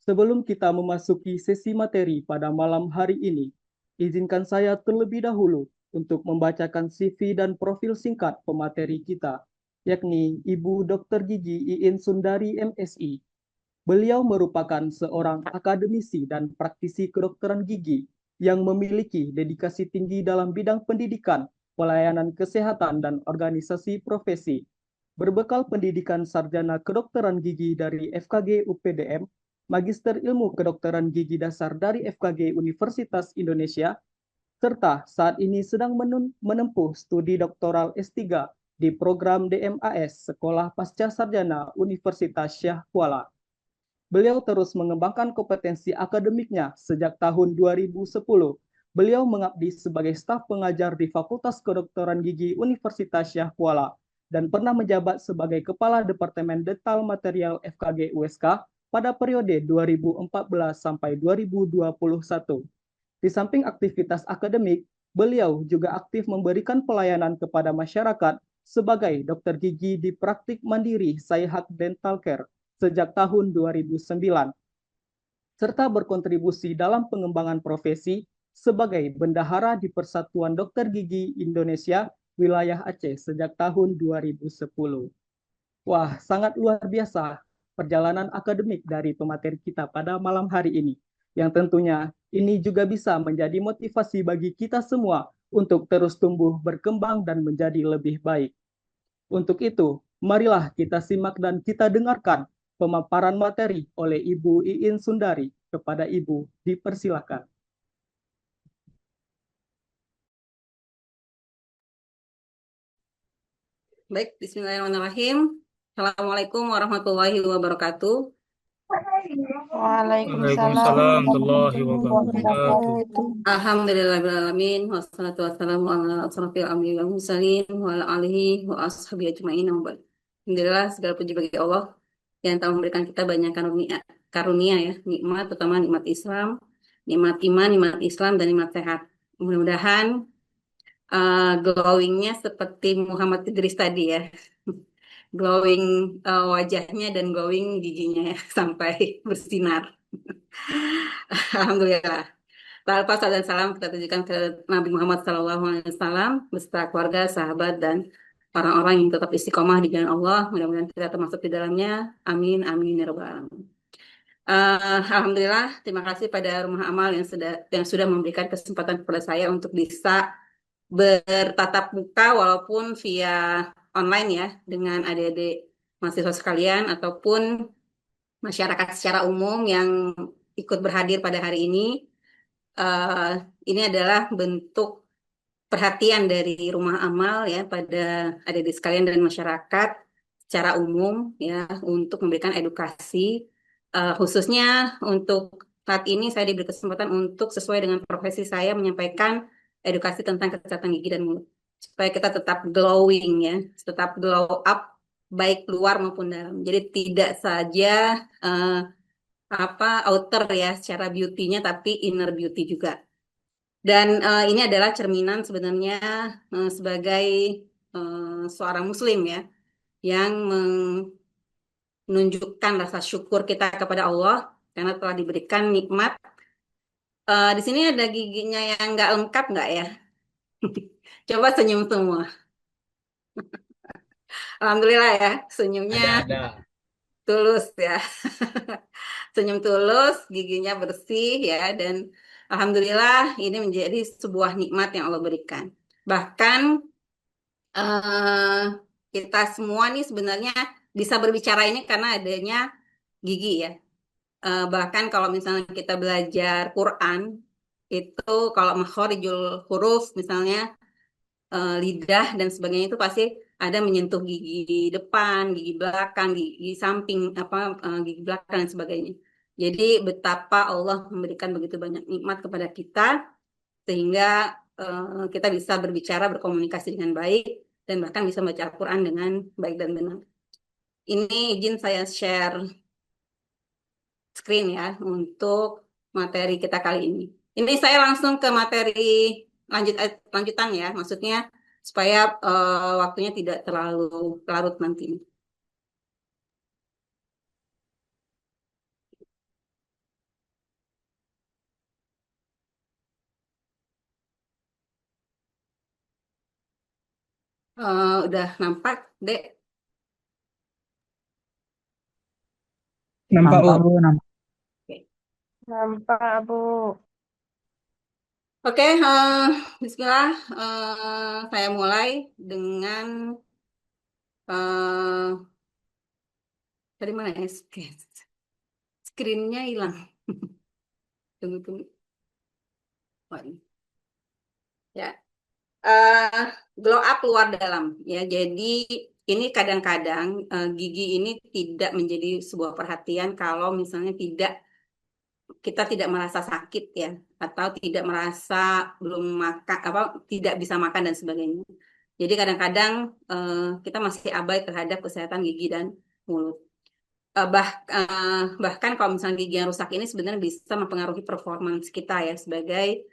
Sebelum kita memasuki sesi materi pada malam hari ini, izinkan saya terlebih dahulu untuk membacakan CV dan profil singkat pemateri kita, yakni Ibu Dr. Gigi Iin Sundari MSI. Beliau merupakan seorang akademisi dan praktisi kedokteran gigi yang memiliki dedikasi tinggi dalam bidang pendidikan, pelayanan kesehatan, dan organisasi profesi. Berbekal pendidikan sarjana kedokteran gigi dari FKG UPDM, Magister Ilmu Kedokteran Gigi Dasar dari FKG Universitas Indonesia, serta saat ini sedang menempuh studi doktoral S3 di program DMAS Sekolah Pasca Sarjana Universitas Syah Kuala. Beliau terus mengembangkan kompetensi akademiknya sejak tahun 2010. Beliau mengabdi sebagai staf pengajar di Fakultas Kedokteran Gigi Universitas Syah Kuala dan pernah menjabat sebagai Kepala Departemen Dental Material FKG USK pada periode 2014 sampai 2021. Di samping aktivitas akademik, beliau juga aktif memberikan pelayanan kepada masyarakat sebagai dokter gigi di praktik mandiri Sayhat Dental Care sejak tahun 2009, serta berkontribusi dalam pengembangan profesi sebagai bendahara di Persatuan Dokter Gigi Indonesia wilayah Aceh sejak tahun 2010. Wah, sangat luar biasa perjalanan akademik dari pemateri kita pada malam hari ini, yang tentunya ini juga bisa menjadi motivasi bagi kita semua untuk terus tumbuh, berkembang, dan menjadi lebih baik. Untuk itu, marilah kita simak dan kita dengarkan pemaparan materi oleh Ibu Iin Sundari. Kepada Ibu, dipersilakan. Baik, bismillahirrahmanirrahim. Assalamualaikum warahmatullahi wabarakatuh. Waalaikumsalam Waalaikumsalam warahmatullahi warahmatullahi wabarakatuh. wabarakatuh. Alhamdulillahirrahmanirrahim. Wassalatu wassalamu ala asrofil anbiya'i wal mursalin wa ala alihi wa ashabihi ajma'in. Alhamdulillah, segala puji bagi Allah yang telah memberikan kita banyak karunia ya, nikmat, terutama nikmat Islam, nikmat iman, nikmat Islam, dan nikmat sehat. Mudah-mudahan glowingnya seperti Muhammad Idris tadi ya. Glowing wajahnya dan glowing giginya ya, sampai bersinar. Alhamdulillah. Tanpa salam dan salam kita tujukan ke Nabi Muhammad SAW beserta keluarga, sahabat, dan orang-orang yang tetap istiqomah di jalan Allah. Mudah-mudahan kita termasuk di dalamnya. Amin, amin, ya rabbal alamin. Alhamdulillah, terima kasih pada Rumah Amal yang sudah memberikan kesempatan kepada saya untuk bisa bertatap muka walaupun via online ya dengan adik-adik mahasiswa sekalian ataupun masyarakat secara umum yang ikut berhadir pada hari ini. Eh, ini adalah bentuk perhatian dari Rumah Amal ya pada adik-adik sekalian dan masyarakat secara umum ya untuk memberikan edukasi. Khususnya untuk saat ini saya diberi kesempatan untuk sesuai dengan profesi saya menyampaikan edukasi tentang kesehatan gigi dan mulut supaya kita tetap glowing ya, tetap glow up baik luar maupun dalam. Jadi tidak saja eh, outer ya secara beauty-nya tapi inner beauty juga. Dan ini adalah cerminan sebenarnya sebagai seorang muslim ya yang menunjukkan rasa syukur kita kepada Allah karena telah diberikan nikmat. Di sini ada giginya yang nggak lengkap nggak ya? Coba senyum semua. Alhamdulillah ya, senyumnya Ada. tulus ya. Senyum tulus, giginya bersih ya, dan alhamdulillah ini menjadi sebuah nikmat yang Allah berikan. Bahkan eh, kita semua nih sebenarnya bisa berbicara ini karena adanya gigi ya. Bahkan kalau misalnya kita belajar Quran, itu kalau makhorijul huruf misalnya lidah dan sebagainya itu pasti ada menyentuh gigi depan, gigi belakang, gigi samping, gigi belakang dan sebagainya. Jadi betapa Allah memberikan begitu banyak nikmat kepada kita sehingga kita bisa berbicara, berkomunikasi dengan baik dan bahkan bisa baca Al-Quran dengan baik dan benar. Ini izin saya share screen ya untuk materi kita kali ini. Ini saya langsung ke materi lanjutan ya, maksudnya supaya waktunya tidak terlalu larut nanti. Udah nampak, Dek? Nampak, Nampak Bu. Bu, nampak. Oke, Nampak, Bu. Oke, Bismillah. Saya mulai dengan eh dari mana ya? Screen-nya hilang. Tunggu, tunggu. Oh, ini. Ya, eh glow up luar dalam. Ya, jadi ini kadang-kadang gigi ini tidak menjadi sebuah perhatian kalau misalnya kita tidak merasa sakit ya, atau tidak merasa belum makan apa tidak bisa makan dan sebagainya. Jadi kadang-kadang kita masih abai terhadap kesehatan gigi dan mulut. Bahkan kalau misalnya gigi yang rusak ini sebenarnya bisa mempengaruhi performance kita ya sebagai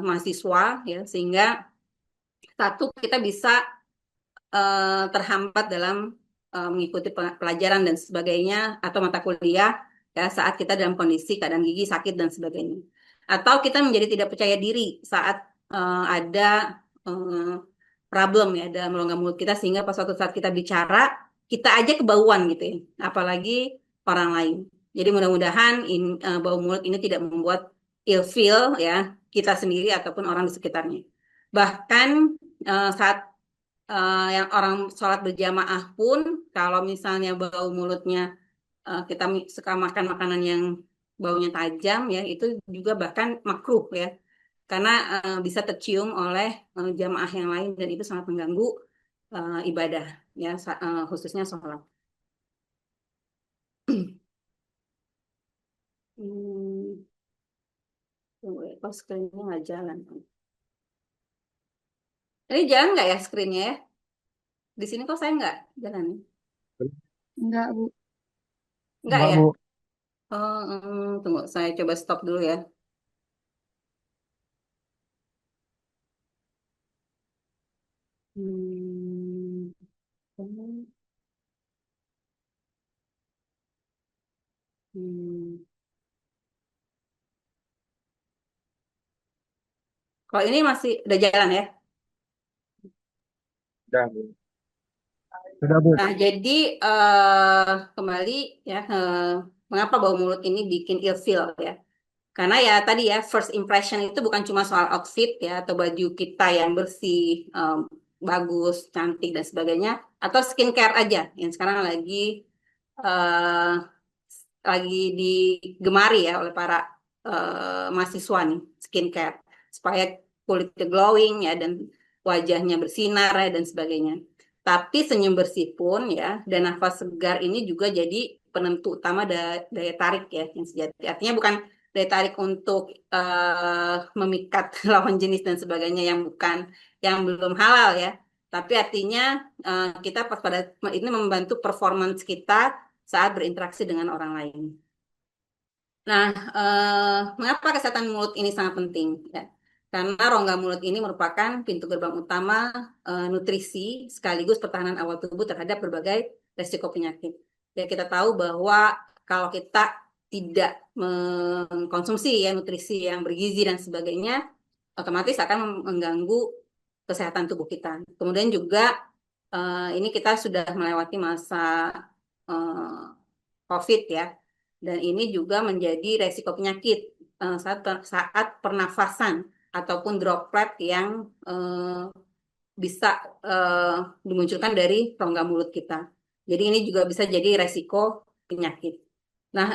mahasiswa ya, sehingga satu kita bisa terhambat dalam mengikuti pelajaran dan sebagainya atau mata kuliah ya saat kita dalam kondisi keadaan gigi sakit dan sebagainya. Atau kita menjadi tidak percaya diri saat ada eh, problem ya dalam rongga mulut kita, sehingga pas suatu saat kita bicara kita aja kebauan gitu ya, apalagi orang lain. Jadi mudah-mudahan bau mulut ini tidak membuat ilfeel ya kita sendiri ataupun orang di sekitarnya. Bahkan saat yang orang sholat berjamaah pun kalau misalnya bau mulutnya kita suka makan makanan yang baunya tajam ya, itu juga bahkan makruh ya, karena bisa tercium oleh jamaah yang lain dan itu sangat mengganggu ibadah ya, khususnya sholat. Hmm, tunggu ya, kok screen-nya nggak jalan. Ini jalan nggak ya screen-nya ya? Di sini kok saya nggak jalan? Enggak, Bu. Nggak Enggak ya? Bu. Tunggu, saya coba stop dulu ya. Hmm. Hmm. Kalau ini masih udah jalan ya. Sudah Bu. Sudah Bu. Nah, jadi kembali ya, mengapa bau mulut ini bikin ilfeel ya? Karena ya tadi ya, first impression itu bukan cuma soal outfit ya, atau baju kita yang bersih, bagus, cantik dan sebagainya, atau skincare aja yang sekarang eh, lagi digemari ya oleh para mahasiswa nih, skincare supaya kulitnya glowing ya dan wajahnya bersinar ya dan sebagainya. Tapi senyum bersih pun ya dan nafas segar ini juga jadi penentu utama daya tarik ya yang sejati. Artinya bukan daya tarik untuk memikat lawan jenis dan sebagainya yang belum halal ya. Tapi artinya kita pas pada ini membantu performance kita saat berinteraksi dengan orang lain. Nah, mengapa kesehatan mulut ini sangat penting? Ya, karena rongga mulut ini merupakan pintu gerbang utama nutrisi sekaligus pertahanan awal tubuh terhadap berbagai resiko penyakit. Ya, kita tahu bahwa kalau kita tidak mengkonsumsi ya nutrisi yang bergizi dan sebagainya, otomatis akan mengganggu kesehatan tubuh kita. Kemudian juga ini kita sudah melewati masa eh, COVID ya, dan ini juga menjadi resiko penyakit saat pernafasan ataupun droplet yang bisa dimunculkan dari rongga mulut kita. Jadi ini juga bisa jadi resiko penyakit. Nah,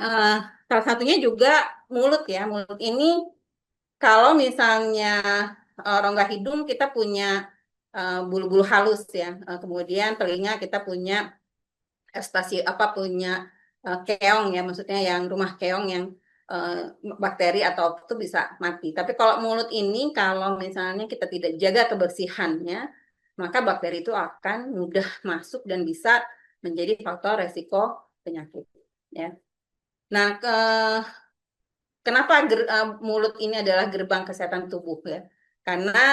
salah satunya juga mulut ya. Mulut ini kalau misalnya rongga hidung kita punya bulu-bulu halus ya. Kemudian telinga kita punya punya keong ya, maksudnya yang rumah keong yang eh, bakteri atau itu bisa mati. Tapi kalau mulut ini kalau misalnya kita tidak jaga kebersihannya, maka bakteri itu akan mudah masuk dan bisa menjadi faktor resiko penyakit ya. Nah, kenapa mulut ini adalah gerbang kesehatan tubuh ya? Karena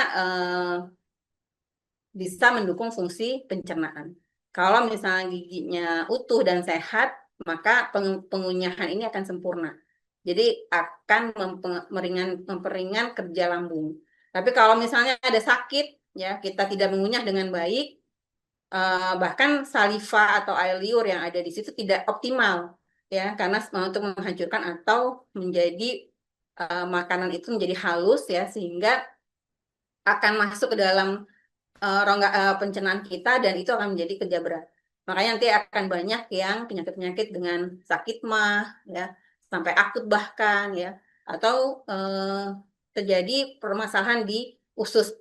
bisa mendukung fungsi pencernaan. Kalau misalnya giginya utuh dan sehat, maka pengunyahan ini akan sempurna. Jadi akan memperingan kerja lambung. Tapi kalau misalnya ada sakit, ya kita tidak mengunyah dengan baik, bahkan saliva atau air liur yang ada di situ tidak optimal, ya, karena untuk menghancurkan atau menjadi makanan itu menjadi halus, ya, sehingga akan masuk ke dalam rongga pencernaan kita dan itu akan menjadi kerja berat. Makanya nanti akan banyak yang penyakit-penyakit dengan sakit mah, ya, sampai akut bahkan, ya, atau terjadi permasalahan di usus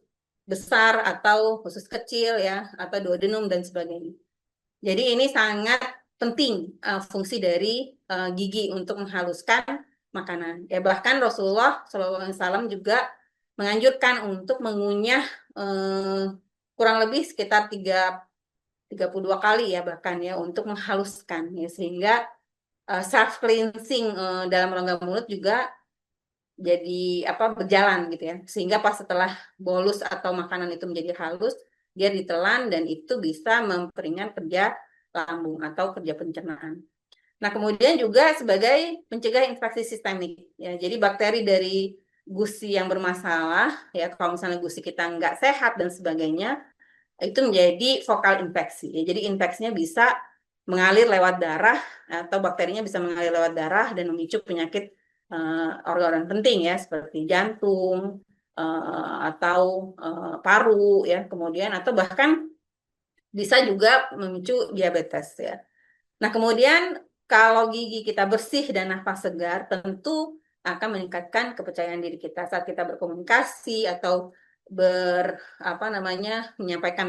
besar atau usus kecil, ya, atau duodenum dan sebagainya. Jadi ini sangat penting fungsi dari gigi untuk menghaluskan makanan. Ya, bahkan Rasulullah SAW juga menganjurkan untuk mengunyah kurang lebih sekitar 32 kali, ya, bahkan, ya, untuk menghaluskan, ya, sehingga self cleansing dalam rongga mulut juga jadi berjalan gitu, ya, sehingga pas setelah bolus atau makanan itu menjadi halus, dia ditelan dan itu bisa memperingan kerja lambung atau kerja pencernaan. Nah, kemudian juga sebagai pencegah infeksi sistemik, ya, jadi bakteri dari gusi yang bermasalah, ya, kalau misalnya gusi kita nggak sehat dan sebagainya, itu menjadi fokal infeksi, ya, jadi infeksinya bisa mengalir lewat darah atau bakterinya bisa mengalir lewat darah dan memicu penyakit organ-organ penting, ya, seperti jantung atau paru, ya, kemudian atau bahkan bisa juga memicu diabetes, ya. Nah, kemudian kalau gigi kita bersih dan nafas segar, tentu akan meningkatkan kepercayaan diri kita saat kita berkomunikasi atau menyampaikan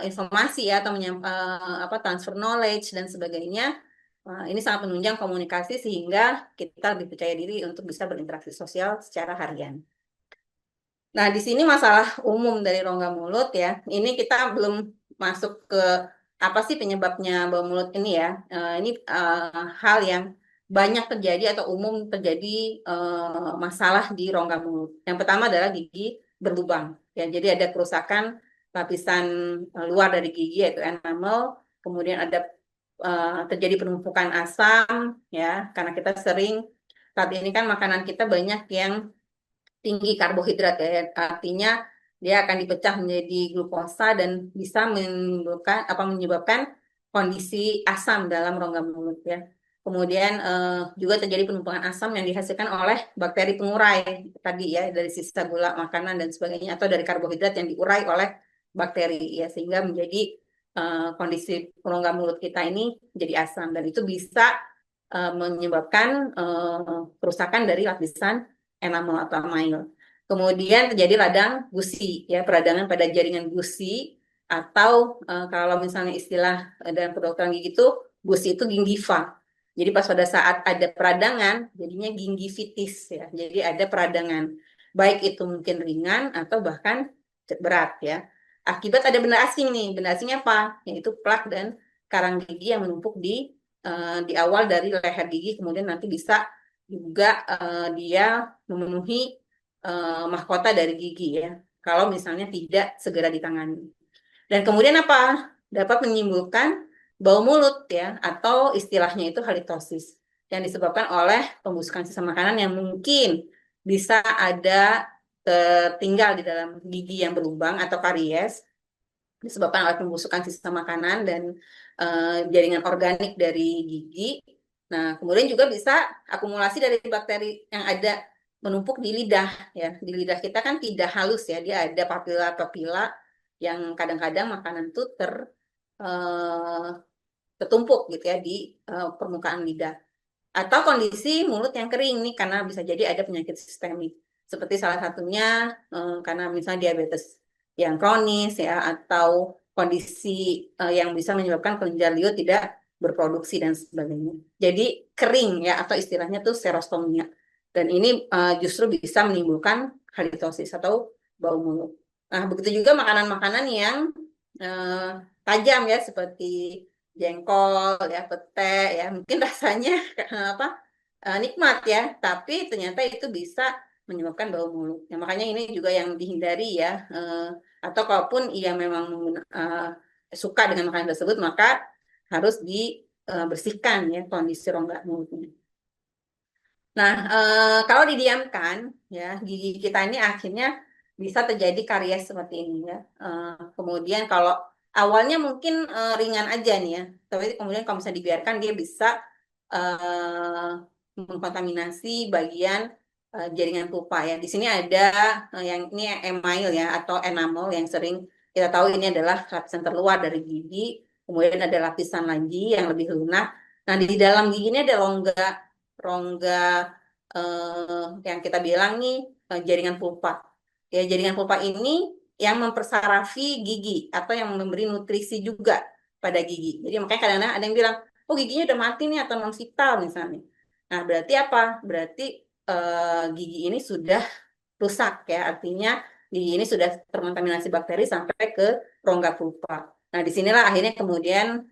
informasi, ya, atau transfer knowledge dan sebagainya. Ini sangat menunjang komunikasi sehingga kita lebih percaya diri untuk bisa berinteraksi sosial secara harian. Nah, di sini masalah umum dari rongga mulut, ya. Ini kita belum masuk ke apa sih penyebabnya bau mulut ini, ya. Ini hal yang banyak terjadi atau umum terjadi masalah di rongga mulut. Yang pertama adalah gigi berlubang, ya. Jadi ada kerusakan lapisan luar dari gigi yaitu enamel, kemudian ada terjadi penumpukan asam, ya, karena kita sering saat ini kan makanan kita banyak yang tinggi karbohidrat, ya, artinya dia akan dipecah menjadi glukosa dan bisa menyebabkan kondisi asam dalam rongga mulut, ya. Kemudian juga terjadi penumpukan asam yang dihasilkan oleh bakteri pengurai tadi, ya, dari sisa gula makanan dan sebagainya atau dari karbohidrat yang diurai oleh bakteri, ya, sehingga menjadi kondisi rongga mulut kita ini jadi asam dan itu bisa menyebabkan kerusakan dari lapisan enamel atau amil. Kemudian terjadi radang gusi, ya, peradangan pada jaringan gusi atau kalau misalnya istilah dalam kedokteran gigi itu gusi itu gingiva. Jadi pas pada saat ada peradangan jadinya gingivitis, ya. Jadi ada peradangan baik itu mungkin ringan atau bahkan berat, ya. Akibat ada benda asing nih. Benda asingnya apa? Yaitu plak dan karang gigi yang menumpuk di awal dari leher gigi, kemudian nanti bisa juga dia memenuhi mahkota dari gigi, ya, kalau misalnya tidak segera ditangani. Dan kemudian apa? Dapat menimbulkan bau mulut, ya, atau istilahnya itu halitosis yang disebabkan oleh pembusukan sisa makanan yang mungkin bisa ada tertinggal di dalam gigi yang berlubang atau karies disebabkan oleh pembusukan sisa makanan dan jaringan organik dari gigi. Nah, kemudian juga bisa akumulasi dari bakteri yang ada menumpuk di lidah, ya. Di lidah kita kan tidak halus, ya, dia ada papila-papila yang kadang-kadang makanan itu tertumpuk gitu, ya, di permukaan lidah. Atau kondisi mulut yang kering nih karena bisa jadi ada penyakit sistemik. Seperti salah satunya karena misalnya diabetes yang kronis, ya, atau kondisi yang bisa menyebabkan kelenjar liur tidak berproduksi dan sebagainya. Jadi kering, ya, atau istilahnya tuh serostomia. Dan ini justru bisa menimbulkan halitosis atau bau mulut. Nah, begitu juga makanan-makanan yang tajam, ya, seperti jengkol, ya, pete, ya, mungkin rasanya nikmat, ya, tapi ternyata itu bisa menyebabkan bau mulut. Ya, makanya ini juga yang dihindari, ya, atau kalaupun ia memang suka dengan makanan tersebut, maka harus dibersihkan, ya, kondisi rongga mulutnya. Nah, kalau didiamkan, ya, gigi kita ini akhirnya bisa terjadi karies seperti ini ya. Kemudian kalau awalnya mungkin ringan aja nih ya, tapi kemudian kalau misalnya dibiarkan dia bisa eh, mengkontaminasi bagian jaringan pulpa ya. Di sini ada yang ini email ya atau enamel yang sering kita tahu ini adalah lapisan terluar dari gigi. Kemudian ada lapisan lagi yang lebih lunak. Nah, di dalam gigi ini ada rongga rongga yang kita bilang nih jaringan pulpa. Ya, jaringan pulpa ini yang mempersarafi gigi atau yang memberi nutrisi juga pada gigi. Jadi makanya kadang-kadang ada yang bilang, oh giginya udah mati nih atau non vital misalnya. Nah, berarti apa? Berarti gigi ini sudah rusak ya, artinya gigi ini sudah terkontaminasi bakteri sampai ke rongga pulpa. Nah, disinilah akhirnya kemudian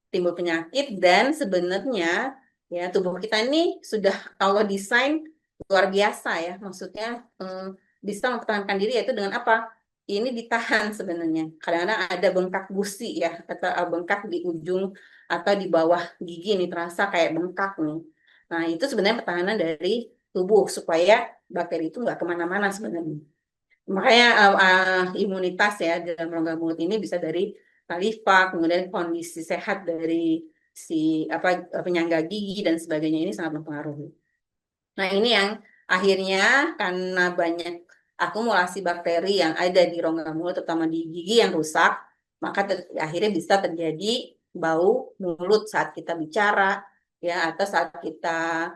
timbul penyakit dan sebenarnya ya tubuh kita ini sudah Allah desain luar biasa ya, maksudnya bisa mempertahankan diri yaitu dengan apa? Ini ditahan sebenarnya. Kadang-kadang ada bengkak gusi ya, atau bengkak di ujung atau di bawah gigi nih terasa kayak bengkak nih. Nah, itu sebenarnya pertahanan dari tubuh supaya bakteri itu nggak kemana-mana sebenarnya. Makanya imunitas ya dalam rongga mulut ini bisa dari talifa, kemudian kondisi sehat dari si apa penyangga gigi dan sebagainya ini sangat mempengaruhi. Nah, ini yang akhirnya karena banyak akumulasi bakteri yang ada di rongga mulut, terutama di gigi yang rusak, maka akhirnya bisa terjadi bau mulut saat kita bicara, ya, atau saat kita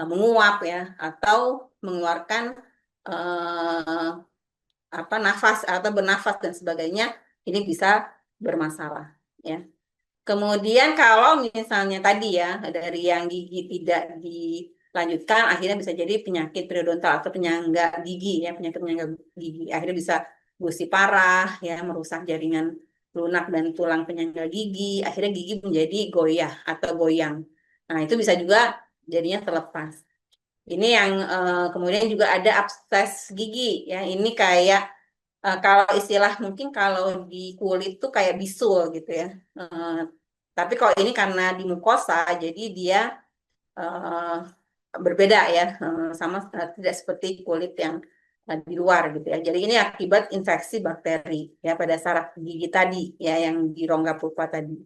menguap, ya, atau mengeluarkan eh, apa nafas atau bernafas dan sebagainya, ini bisa bermasalah, ya. Kemudian kalau misalnya tadi ya dari yang gigi tidak dilanjutkan akhirnya bisa jadi penyakit periodontal atau penyangga gigi ya, penyakit penyangga gigi. Akhirnya bisa gusi parah ya, merusak jaringan lunak dan tulang penyangga gigi, akhirnya gigi menjadi goyah atau goyang. Nah, itu bisa juga jadinya terlepas. Ini yang kemudian juga ada abses gigi ya. Ini kayak kalau istilah mungkin kalau di kulit tuh kayak bisul gitu ya. Tapi kalau ini karena di mukosa, jadi dia eh, berbeda ya, sama tidak seperti kulit yang di luar gitu ya. Jadi ini akibat infeksi bakteri ya pada saraf gigi tadi ya yang di rongga pulpa tadi.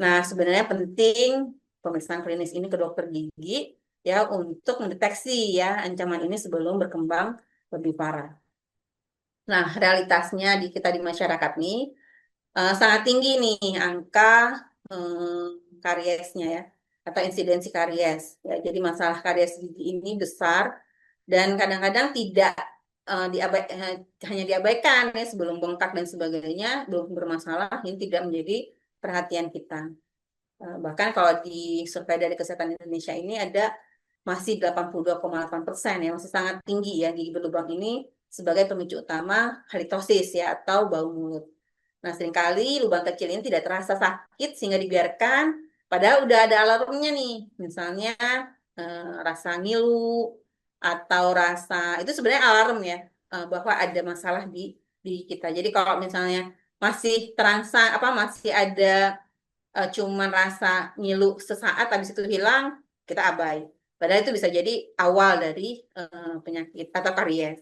Nah, sebenarnya penting pemeriksaan klinis ini ke dokter gigi ya untuk mendeteksi ya ancaman ini sebelum berkembang lebih parah. Nah, realitasnya di kita di masyarakat nih sangat tinggi nih angka kariesnya ya atau insidensi karies ya. Jadi masalah karies gigi ini besar dan kadang-kadang tidak hanya diabaikan ya sebelum bengkak dan sebagainya belum bermasalah ini tidak menjadi perhatian kita. Bahkan kalau di survei dari Kesehatan Indonesia ini ada masih 82,8% ya masih sangat tinggi ya gigi berlubang ini sebagai pemicu utama halitosis ya atau bau mulut. Nah, seringkali lubang kecil ini tidak terasa sakit sehingga dibiarkan, padahal udah ada alarmnya nih, misalnya rasa ngilu atau rasa itu sebenarnya alarm ya bahwa ada masalah di kita. Jadi kalau misalnya masih terasa apa masih ada cuman rasa ngilu sesaat habis itu hilang, kita abai. Padahal itu bisa jadi awal dari penyakit atau karies.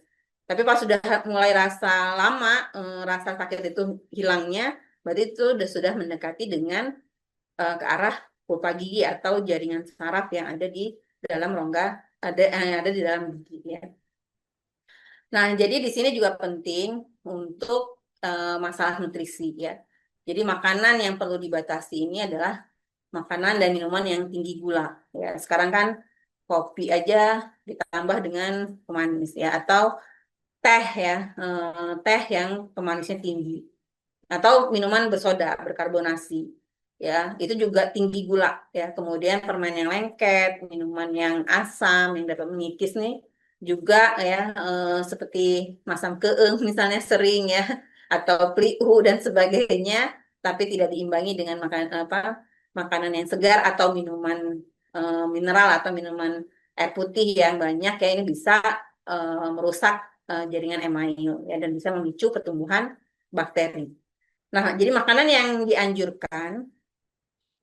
Tapi pas sudah mulai rasa lama, rasa sakit itu hilangnya, berarti itu sudah mendekati dengan ke arah pulpa gigi atau jaringan saraf yang ada di dalam rongga, yang ada di dalam gigi ya. Nah, jadi di sini juga penting untuk masalah nutrisi ya. Jadi makanan yang perlu dibatasi ini adalah makanan dan minuman yang tinggi gula ya. Sekarang kan kopi aja ditambah dengan pemanis ya atau teh ya, teh yang pemanisnya tinggi atau minuman bersoda berkarbonasi ya itu juga tinggi gula ya kemudian permen yang lengket minuman yang asam yang dapat mengikis nih juga ya seperti masam keeng misalnya sering ya atau pliu dan sebagainya tapi tidak diimbangi dengan makanan yang segar atau minuman mineral atau minuman air putih yang banyak ya ini bisa merusak jaringan email ya dan bisa memicu pertumbuhan bakteri. Nah, jadi makanan yang dianjurkan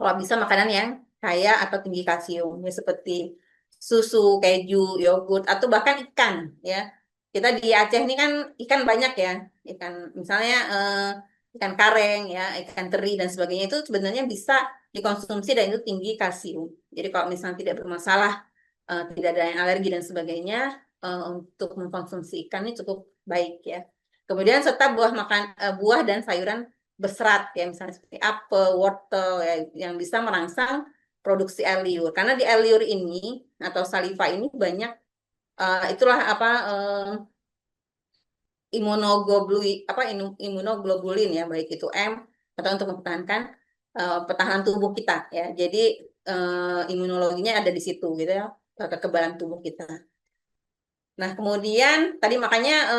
kalau bisa makanan yang kaya atau tinggi kalsium ya seperti susu, keju, yogurt atau bahkan ikan ya. kita di Aceh ini kan ikan banyak ya, ikan misalnya ikan kareng ya, ikan teri dan sebagainya itu sebenarnya bisa dikonsumsi dan itu tinggi kalsium. Jadi kalau misalnya tidak bermasalah, tidak ada yang alergi dan sebagainya, untuk mengkonsumsi ikan ini cukup baik ya. Kemudian serta buah dan sayuran berserat ya, misalnya seperti apel, wortel ya, yang bisa merangsang produksi air liur. Karena di air liur ini atau saliva ini banyak itulah apa imunoglobulin ya, baik itu M atau untuk mempertahankan pertahanan tubuh kita ya. Jadi imunologinya ada di situ gitu ya, kekebalan tubuh kita. Nah, kemudian tadi makanya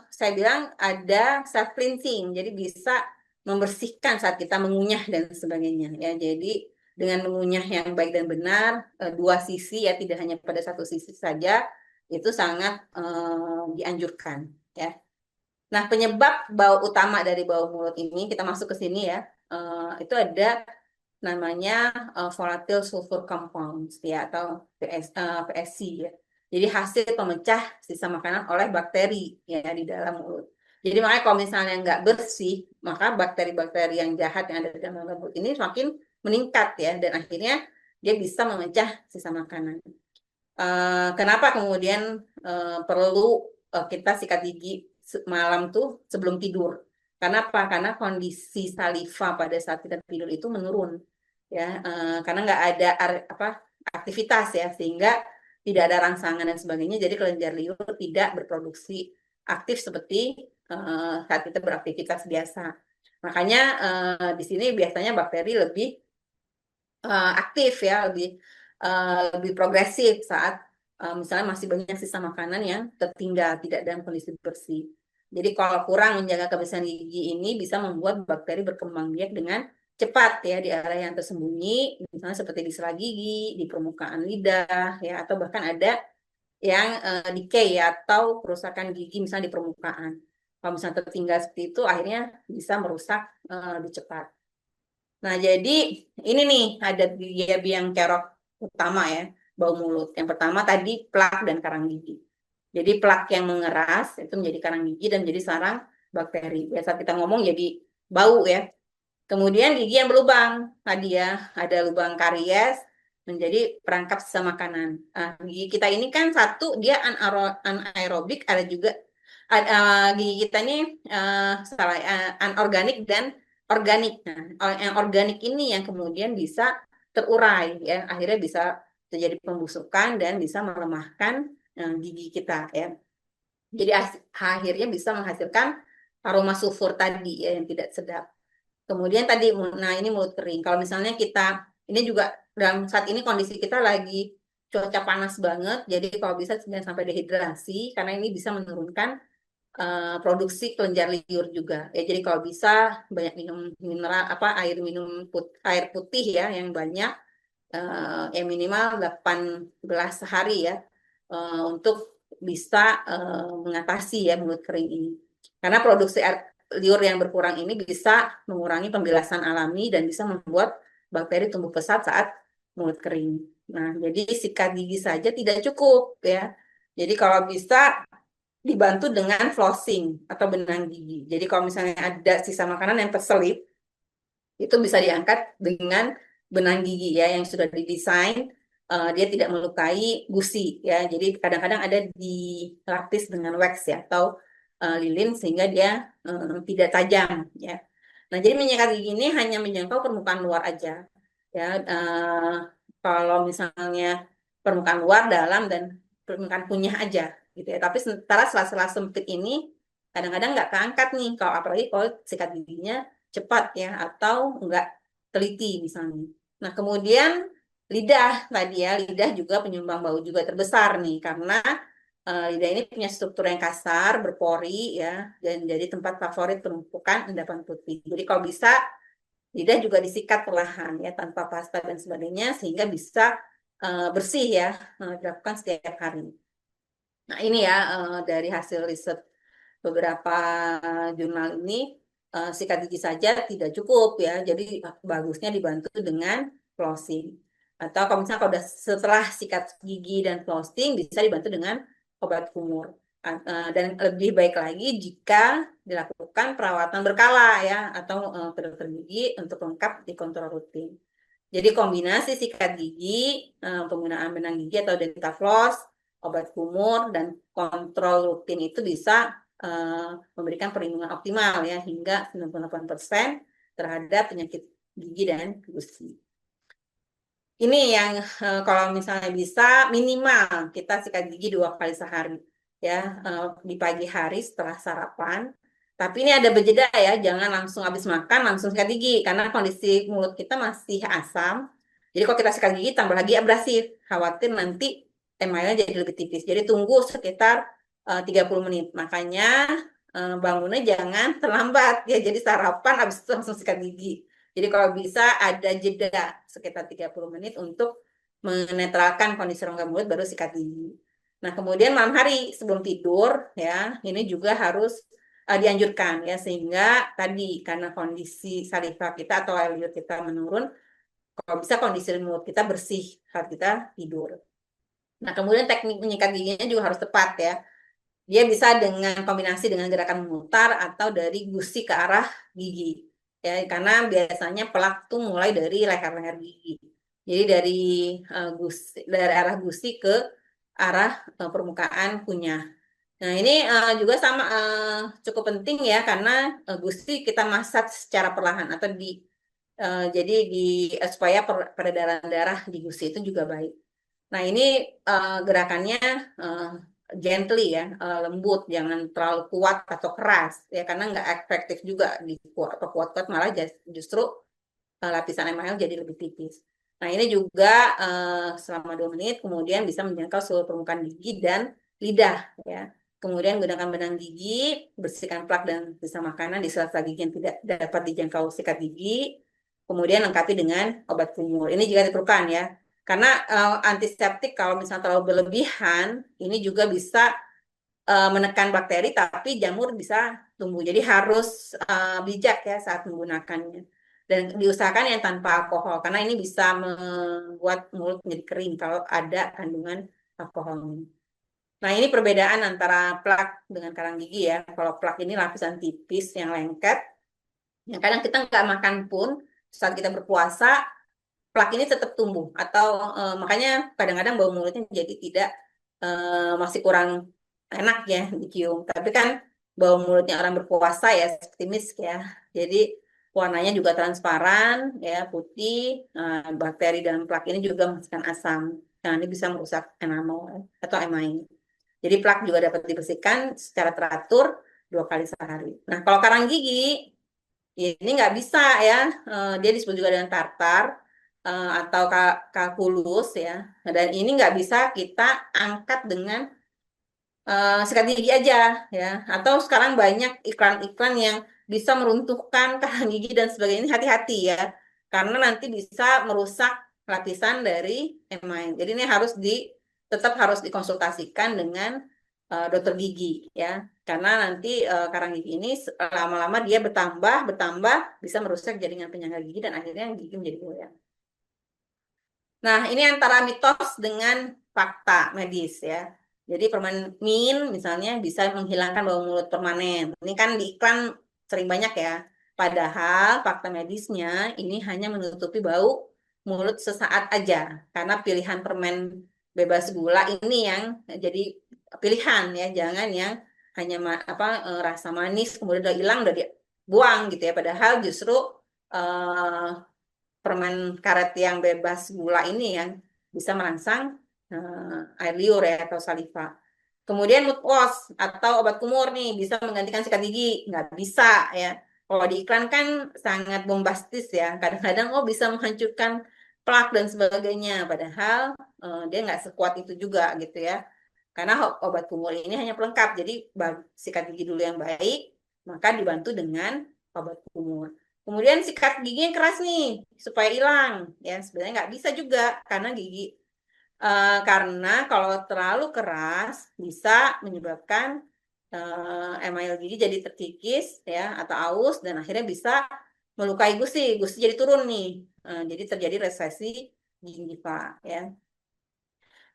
saya bilang ada self cleansing, jadi bisa membersihkan saat kita mengunyah dan sebagainya ya. Jadi dengan mengunyah yang baik dan benar, dua sisi ya, tidak hanya pada satu sisi saja, itu sangat dianjurkan ya. Nah, penyebab bau utama dari bau mulut ini, kita masuk ke sini ya, itu ada namanya volatile sulfur compounds ya, atau VSC ya. Jadi hasil pemecah sisa makanan oleh bakteri ya di dalam mulut. Jadi makanya kalau misalnya nggak bersih, maka bakteri-bakteri yang jahat yang ada di dalam mulut ini semakin meningkat ya, dan akhirnya dia bisa memecah sisa makanan. Kenapa kemudian perlu kita sikat gigi malam tuh sebelum tidur? Karena apa? Karena kondisi saliva pada saat kita tidur itu menurun ya, karena nggak ada aktivitas ya, sehingga tidak ada rangsangan dan sebagainya. Jadi kelenjar liur tidak berproduksi aktif seperti saat kita beraktivitas biasa. Makanya di sini biasanya bakteri lebih aktif ya, lebih progresif saat misalnya masih banyak sisa makanan yang tertinggal tidak dalam kondisi bersih. Jadi kalau kurang menjaga kebersihan gigi ini bisa membuat bakteri berkembang biak dengan cepat ya di area yang tersembunyi, misalnya seperti di sela gigi, di permukaan lidah ya, atau bahkan ada yang decay ya, atau kerusakan gigi misalnya di permukaan. Kalau misalnya tertinggal seperti itu, akhirnya bisa merusak lebih cepat. Nah, jadi ini nih ada biang kerok utama ya, bau mulut. Yang pertama tadi plak dan karang gigi. Jadi plak yang mengeras itu menjadi karang gigi dan menjadi sarang bakteri. Biasa kita ngomong jadi bau ya. Kemudian gigi yang berlubang, tadi ya ada lubang karies menjadi perangkap sisa makanan. Gigi kita ini kan satu dia anaerobik, ada juga gigi kita ini anorganik dan organik. Nah, yang organik ini yang kemudian bisa terurai ya, akhirnya bisa terjadi pembusukan dan bisa melemahkan gigi kita ya. Jadi akhirnya bisa menghasilkan aroma sulfur tadi ya, yang tidak sedap. Kemudian tadi, nah ini mulut kering. Kalau misalnya kita, ini juga dalam saat ini kondisi kita lagi cuaca panas banget, jadi kalau bisa jangan sampai dehidrasi, karena ini bisa menurunkan produksi kelenjar liur juga. Ya, jadi kalau bisa banyak minum mineral, air putih ya yang banyak, yang minimal 18 sehari ya, untuk bisa mengatasi ya mulut kering ini. Karena produksi air liur yang berkurang ini bisa mengurangi pembilasan alami dan bisa membuat bakteri tumbuh pesat saat mulut kering. Nah, jadi sikat gigi saja tidak cukup ya. Jadi kalau bisa dibantu dengan flossing atau benang gigi. Jadi kalau misalnya ada sisa makanan yang terselip, itu bisa diangkat dengan benang gigi ya yang sudah didesain, dia tidak melukai gusi ya. Jadi kadang-kadang ada dilapis dengan wax ya atau lilin sehingga dia tidak tajam ya. Nah, jadi minyak gigi ini hanya menjangkau permukaan luar aja ya. Kalau misalnya permukaan luar, dalam, dan permukaan kunyah aja gitu ya. Tapi sementara sela-sela sempit ini kadang-kadang nggak keangkat nih, kalau apalagi kalau sikat giginya cepat ya atau nggak teliti misalnya. Nah, kemudian lidah tadi ya, lidah juga penyumbang bau juga terbesar nih, karena lidah ini punya struktur yang kasar, berpori ya, dan jadi tempat favorit penumpukan endapan putih. Jadi kalau bisa lidah juga disikat perlahan ya, tanpa pasta dan sebagainya, sehingga bisa bersih ya, dilakukan setiap hari. Nah, ini ya dari hasil riset beberapa jurnal ini, sikat gigi saja tidak cukup ya, jadi bagusnya dibantu dengan flossing. Atau kalau misalnya kalau udah setelah sikat gigi dan flossing bisa dibantu dengan obat kumur. Dan lebih baik lagi jika dilakukan perawatan berkala ya atau ke dokter gigi untuk lengkap dikontrol rutin. Jadi kombinasi sikat gigi, penggunaan benang gigi atau dental floss, obat kumur dan kontrol rutin itu bisa memberikan perlindungan optimal ya hingga 98% terhadap penyakit gigi dan gusi. Ini yang kalau misalnya bisa minimal kita sikat gigi 2 kali sehari ya, di pagi hari setelah sarapan. Tapi ini ada berjeda ya, jangan langsung habis makan langsung sikat gigi karena kondisi mulut kita masih asam. Jadi kalau kita sikat gigi tambah lagi abrasif, khawatir nanti emailnya jadi lebih tipis. Jadi tunggu sekitar 30 menit. Makanya bangunnya jangan terlambat ya. Jadi sarapan habis itu langsung sikat gigi. Jadi kalau bisa ada jeda sekitar 30 menit untuk menetralkan kondisi rongga mulut baru sikat gigi. Nah, kemudian malam hari sebelum tidur ya, ini juga harus dianjurkan ya sehingga tadi karena kondisi saliva kita atau air liur kita menurun, kalau bisa kondisi mulut kita bersih saat kita tidur. Nah, kemudian teknik menyikat giginya juga harus tepat ya. Dia bisa dengan kombinasi dengan gerakan memutar atau dari gusi ke arah gigi. Ya, karena biasanya pelak tuh mulai dari leher-leher gigi. Jadi dari arah gusi ke arah permukaan kunyah. Nah, ini juga sama cukup penting ya karena gusi kita masak secara perlahan atau jadi supaya peredaran darah di gusi itu juga baik. Nah, ini gerakannya gently ya, lembut, jangan terlalu kuat atau keras ya karena nggak efektif juga di kuat-kuat malah justru lapisan email jadi lebih tipis. Nah, ini juga selama 2 menit kemudian bisa menjangkau seluruh permukaan gigi dan lidah ya. Kemudian gunakan benang gigi, bersihkan plak dan sisa makanan di sela-sela gigi yang tidak dapat dijangkau sikat gigi. Kemudian lengkapi dengan obat kumur. Ini juga diperlukan ya. Karena antiseptik kalau misalnya terlalu berlebihan, ini juga bisa menekan bakteri, tapi jamur bisa tumbuh. Jadi harus bijak ya saat menggunakannya. Dan diusahakan yang tanpa alkohol, karena ini bisa membuat mulut menjadi kering kalau ada kandungan alkoholnya. Nah, ini perbedaan antara plak dengan karang gigi ya. Kalau plak ini lapisan tipis yang lengket, yang kadang kita nggak makan pun saat kita berpuasa, plak ini tetap tumbuh atau makanya kadang-kadang bau mulutnya jadi tidak masih kurang enak ya dicium. Tapi kan bau mulutnya orang berpuasa ya seperti misk ya. Jadi warnanya juga transparan ya putih. Bakteri dalam plak ini juga menghasilkan asam. Nah, ini bisa merusak enamel atau emain. Jadi plak juga dapat dibersihkan secara teratur 2 kali sehari. Nah, kalau karang gigi ini nggak bisa ya. Dia disebut juga dengan tartar atau kalkulus ya. Dan ini nggak bisa kita angkat dengan sikat gigi aja ya. Atau sekarang banyak iklan-iklan yang bisa meruntuhkan karang gigi dan sebagainya. Ini hati-hati ya. Karena nanti bisa merusak lapisan dari email. Jadi ini tetap harus dikonsultasikan dengan dokter gigi ya. Karena nanti karang gigi ini lama-lama dia bertambah bisa merusak jaringan penyangga gigi dan akhirnya gigi menjadi goyang. Nah, ini antara mitos dengan fakta medis ya. Jadi permen mint misalnya bisa menghilangkan bau mulut permanen. Ini kan di iklan sering banyak ya. Padahal fakta medisnya ini hanya menutupi bau mulut sesaat aja. Karena pilihan permen bebas gula ini yang jadi pilihan ya. Jangan yang hanya rasa manis kemudian udah hilang udah dibuang gitu ya. Padahal justru permen karet yang bebas gula ini yang bisa merangsang air liur ya atau saliva. Kemudian mouthwash atau obat kumur nih bisa menggantikan sikat gigi, nggak bisa ya. Kalau di iklan kan sangat bombastis ya. Kadang-kadang bisa menghancurkan plak dan sebagainya. Padahal dia nggak sekuat itu juga gitu ya. Karena obat kumur ini hanya pelengkap. Jadi sikat gigi dulu yang baik, maka dibantu dengan obat kumur. Kemudian sikat gigi yang keras nih supaya hilang ya sebenarnya nggak bisa juga karena karena kalau terlalu keras bisa menyebabkan email gigi jadi terkikis ya atau aus dan akhirnya bisa melukai gusi jadi turun nih jadi terjadi resesi gingiva ya.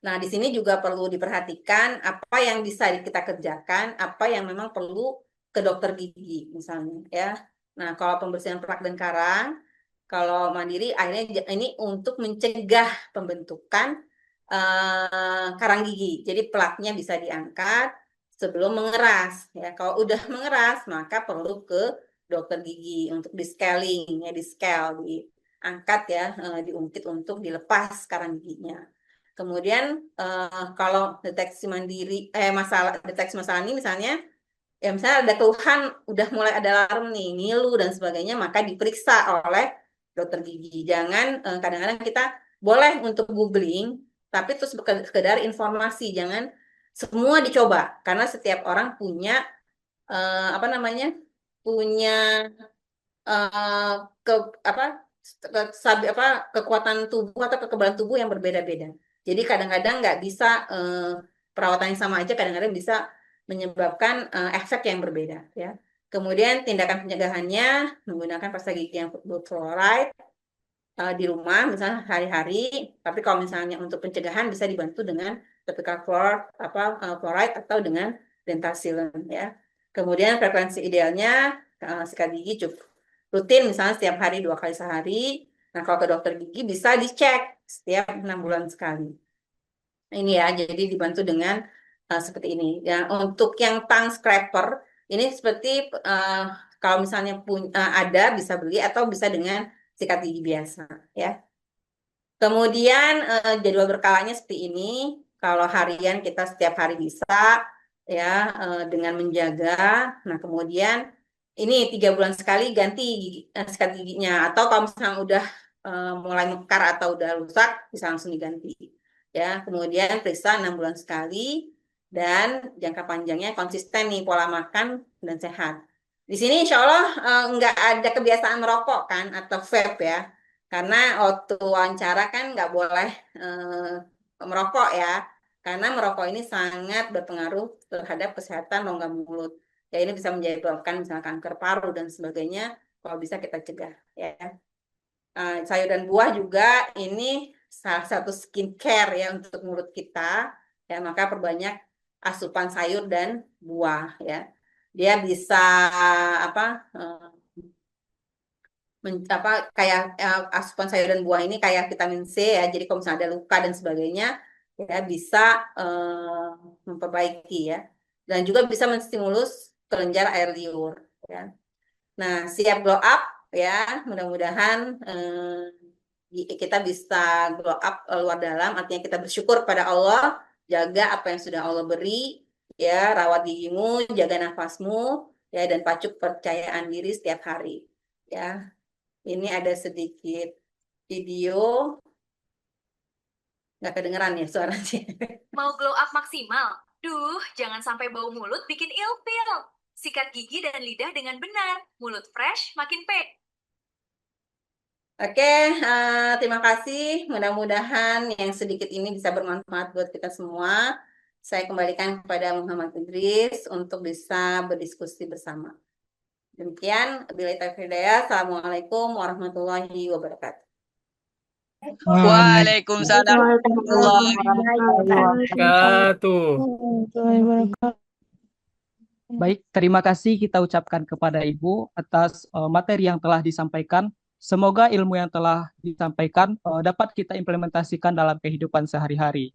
Nah, di sini juga perlu diperhatikan apa yang bisa kita kerjakan, apa yang memang perlu ke dokter gigi misalnya ya. Nah, kalau pembersihan plak dan karang, kalau mandiri akhirnya ini untuk mencegah pembentukan karang gigi. Jadi plaknya bisa diangkat sebelum mengeras ya. Kalau udah mengeras maka perlu ke dokter gigi untuk di scaling ya, di scale, diangkat ya, diungkit untuk dilepas karang giginya. Kemudian kalau deteksi mandiri deteksi masalah ini misalnya ya misalnya ada keluhan udah mulai ada alarm nih, ngilu dan sebagainya, maka diperiksa oleh dokter gigi. Jangan kadang-kadang kita boleh untuk googling tapi terus sekedar informasi, jangan semua dicoba karena setiap orang punya apa namanya? Punya eh, ke apa kekuatan tubuh atau kekebalan tubuh yang berbeda-beda. Jadi kadang-kadang nggak bisa perawatan yang sama aja, kadang-kadang bisa menyebabkan efek yang berbeda ya. Kemudian tindakan pencegahannya menggunakan pasta gigi yang berfluoride di rumah misalnya hari-hari. Tapi kalau misalnya untuk pencegahan bisa dibantu dengan topical fluoride atau dengan dental sealant ya. Kemudian frekuensi idealnya sikat gigi cukup rutin misalnya setiap hari 2 kali sehari. Nah, kalau ke dokter gigi bisa dicek setiap 6 bulan sekali. Ini ya, jadi dibantu dengan seperti ini. Ya, untuk yang tongue scraper ini seperti kalau misalnya ada bisa beli atau bisa dengan sikat gigi biasa ya. Kemudian jadwal berkalanya seperti ini. Kalau harian kita setiap hari bisa ya dengan menjaga. Nah, kemudian ini 3 bulan sekali ganti sikat giginya, atau kalau misalnya udah mulai mekar atau udah rusak bisa langsung diganti ya. Kemudian periksa 6 bulan sekali dan jangka panjangnya konsisten nih pola makan dan sehat. Di sini insya Allah nggak ada kebiasaan merokok kan atau vape ya, karena waktu wawancara kan nggak boleh merokok ya, karena merokok ini sangat berpengaruh terhadap kesehatan rongga mulut. Ya ini bisa menyebabkan misalnya kanker paru dan sebagainya, kalau bisa kita cegah ya. Sayur dan buah juga ini salah satu skincare ya untuk mulut kita ya, maka perbanyak asupan sayur dan buah ya. Dia bisa apa kayak asupan sayur dan buah ini kayak vitamin C ya. Jadi kalau misalnya ada luka dan sebagainya ya bisa memperbaiki ya. Dan juga bisa menstimulus kelenjar air liur ya. Nah, siap glow up ya. Mudah-mudahan kita bisa glow up luar dalam, artinya kita bersyukur pada Allah, jaga apa yang sudah Allah beri ya, rawat gigimu, jaga nafasmu ya, dan pacu kepercayaan diri setiap hari ya. Ini ada sedikit video, nggak kedengeran ya suaranya. Mau glow up maksimal? Duh, jangan sampai bau mulut bikin ilfil. Sikat gigi dan lidah dengan benar. Mulut fresh, makin pede. Oke, terima kasih. Mudah-mudahan yang sedikit ini bisa bermanfaat buat kita semua. Saya kembalikan kepada Muhammad Idris untuk bisa berdiskusi bersama. Demikian, billahi taufiq hidayah. Assalamualaikum warahmatullahi wabarakatuh. Waalaikumsalam warahmatullahi Wabarakatuh. Baik, terima kasih kita ucapkan kepada Ibu atas materi yang telah disampaikan. Semoga ilmu yang telah disampaikan dapat kita implementasikan dalam kehidupan sehari-hari.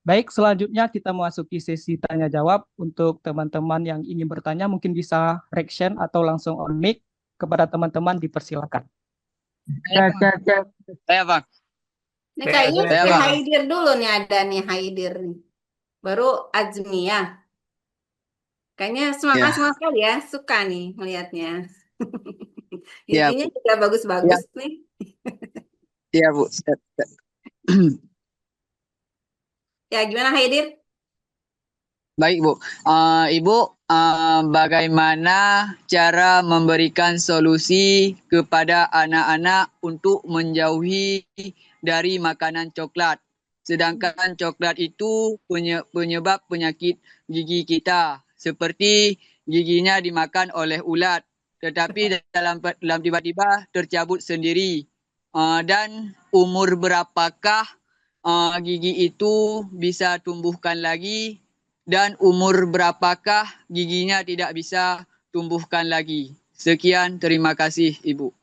Baik, selanjutnya kita memasuki sesi tanya jawab. Untuk teman-teman yang ingin bertanya mungkin bisa reaction atau langsung on mic. Kepada teman-teman dipersilakan. Saya Bang. Ini kayaknya Saya, si Bang. Haidir dulu nih, ada nih Haidir nih. Baru Azmi ya. Kayaknya semangat sekali ya, suka nih melihatnya. Ya, Intinya juga bagus-bagus nih. Iya Bu. Ya, gimana Haidir? Baik Bu. Ibu, bagaimana cara memberikan solusi kepada anak-anak untuk menjauhi dari makanan coklat? Sedangkan coklat itu penyebab penyakit gigi kita, seperti giginya dimakan oleh ulat, tetapi dalam tiba-tiba tercabut sendiri. Dan umur berapakah gigi itu bisa tumbuhkan lagi dan umur berapakah giginya tidak bisa tumbuhkan lagi. Sekian, terima kasih Ibu.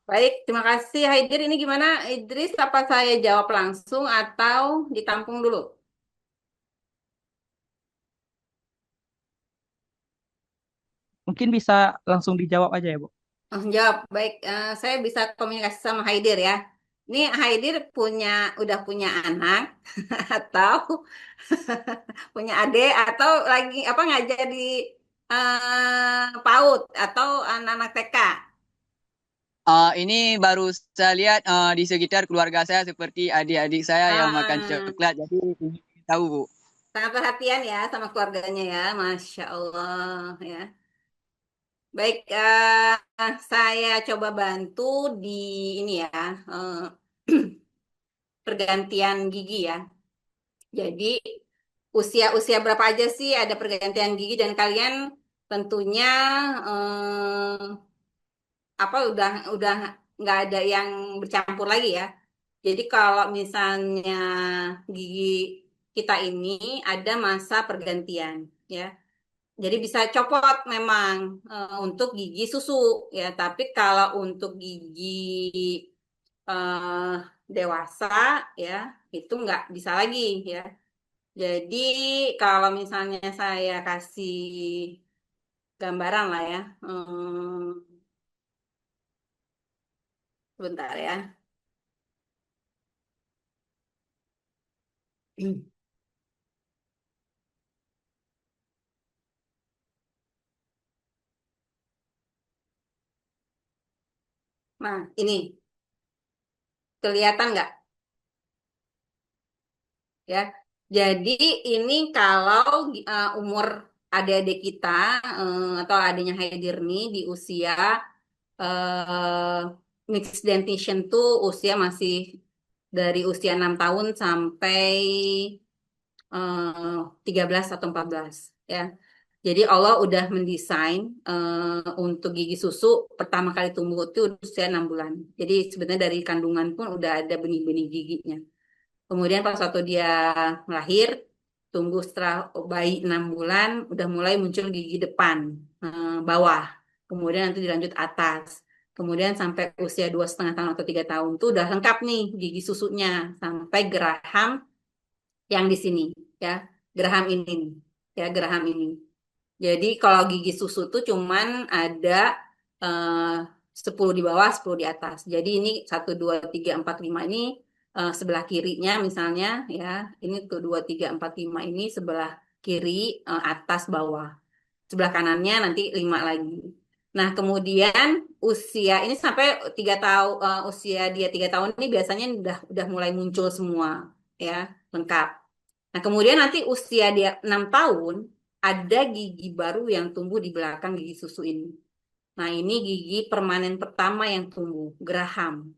Baik, terima kasih Haidir. Ini gimana Idris? Apa saya jawab langsung atau ditampung dulu? Mungkin bisa langsung dijawab aja ya, Bu. Jawab. Baik, saya bisa komunikasi sama Haidir ya. Ini Haidir udah punya anak atau punya adik atau lagi apa ngajar di PAUD atau anak-anak TK? Ini baru saya lihat di sekitar keluarga saya seperti adik-adik saya yang makan Ah, coklat. Jadi ingin tahu Bu. sangat perhatian ya sama keluarganya ya, Masya Allah ya. Baik, saya coba bantu di ini ya, eh, pergantian gigi ya. Jadi usia-usia berapa aja sih ada pergantian gigi dan kalian tentunya eh, apa udah nggak ada yang bercampur lagi ya. Jadi kalau misalnya gigi kita ini ada masa pergantian ya. Jadi bisa copot memang untuk gigi susu ya. Tapi kalau untuk gigi eh, dewasa ya itu nggak bisa lagi ya. Jadi kalau misalnya saya kasih gambaran lah ya, sebentar ya. Nah, ini kelihatan nggak ya? Jadi ini kalau umur adik-adik kita atau adiknya Haidir nih di usia mixed dentition tuh usia masih dari usia 6 tahun sampai 13 atau 14 ya. Jadi Allah udah mendesain untuk gigi susu pertama kali tumbuh itu usia 6 bulan. Jadi sebenarnya dari kandungan pun udah ada benih-benih giginya. Kemudian pas waktu dia lahir, tumbuh setelah bayi 6 bulan, udah mulai muncul gigi depan, bawah. Kemudian nanti dilanjut atas. Kemudian sampai usia 2,5 tahun atau 3 tahun tuh udah lengkap nih gigi susunya sampai geraham yang di sini ya, geraham ini nih, ya geraham ini. Jadi kalau gigi susu tuh cuman ada eh, 10 di bawah, 10 di atas. Jadi ini 1, 2, 3, 4, 5 ini sebelah kirinya misalnya ya. Ini 1, 2, 3, 4, 5 ini sebelah kiri, atas bawah. Sebelah kanannya nanti 5 lagi. Nah, kemudian usia ini sampai 3 tahun, usia dia 3 tahun ini biasanya udah mulai muncul semua ya, lengkap. Nah, kemudian nanti usia dia 6 tahun ada gigi baru yang tumbuh di belakang gigi susu ini. Nah, ini gigi permanen pertama yang tumbuh, geraham.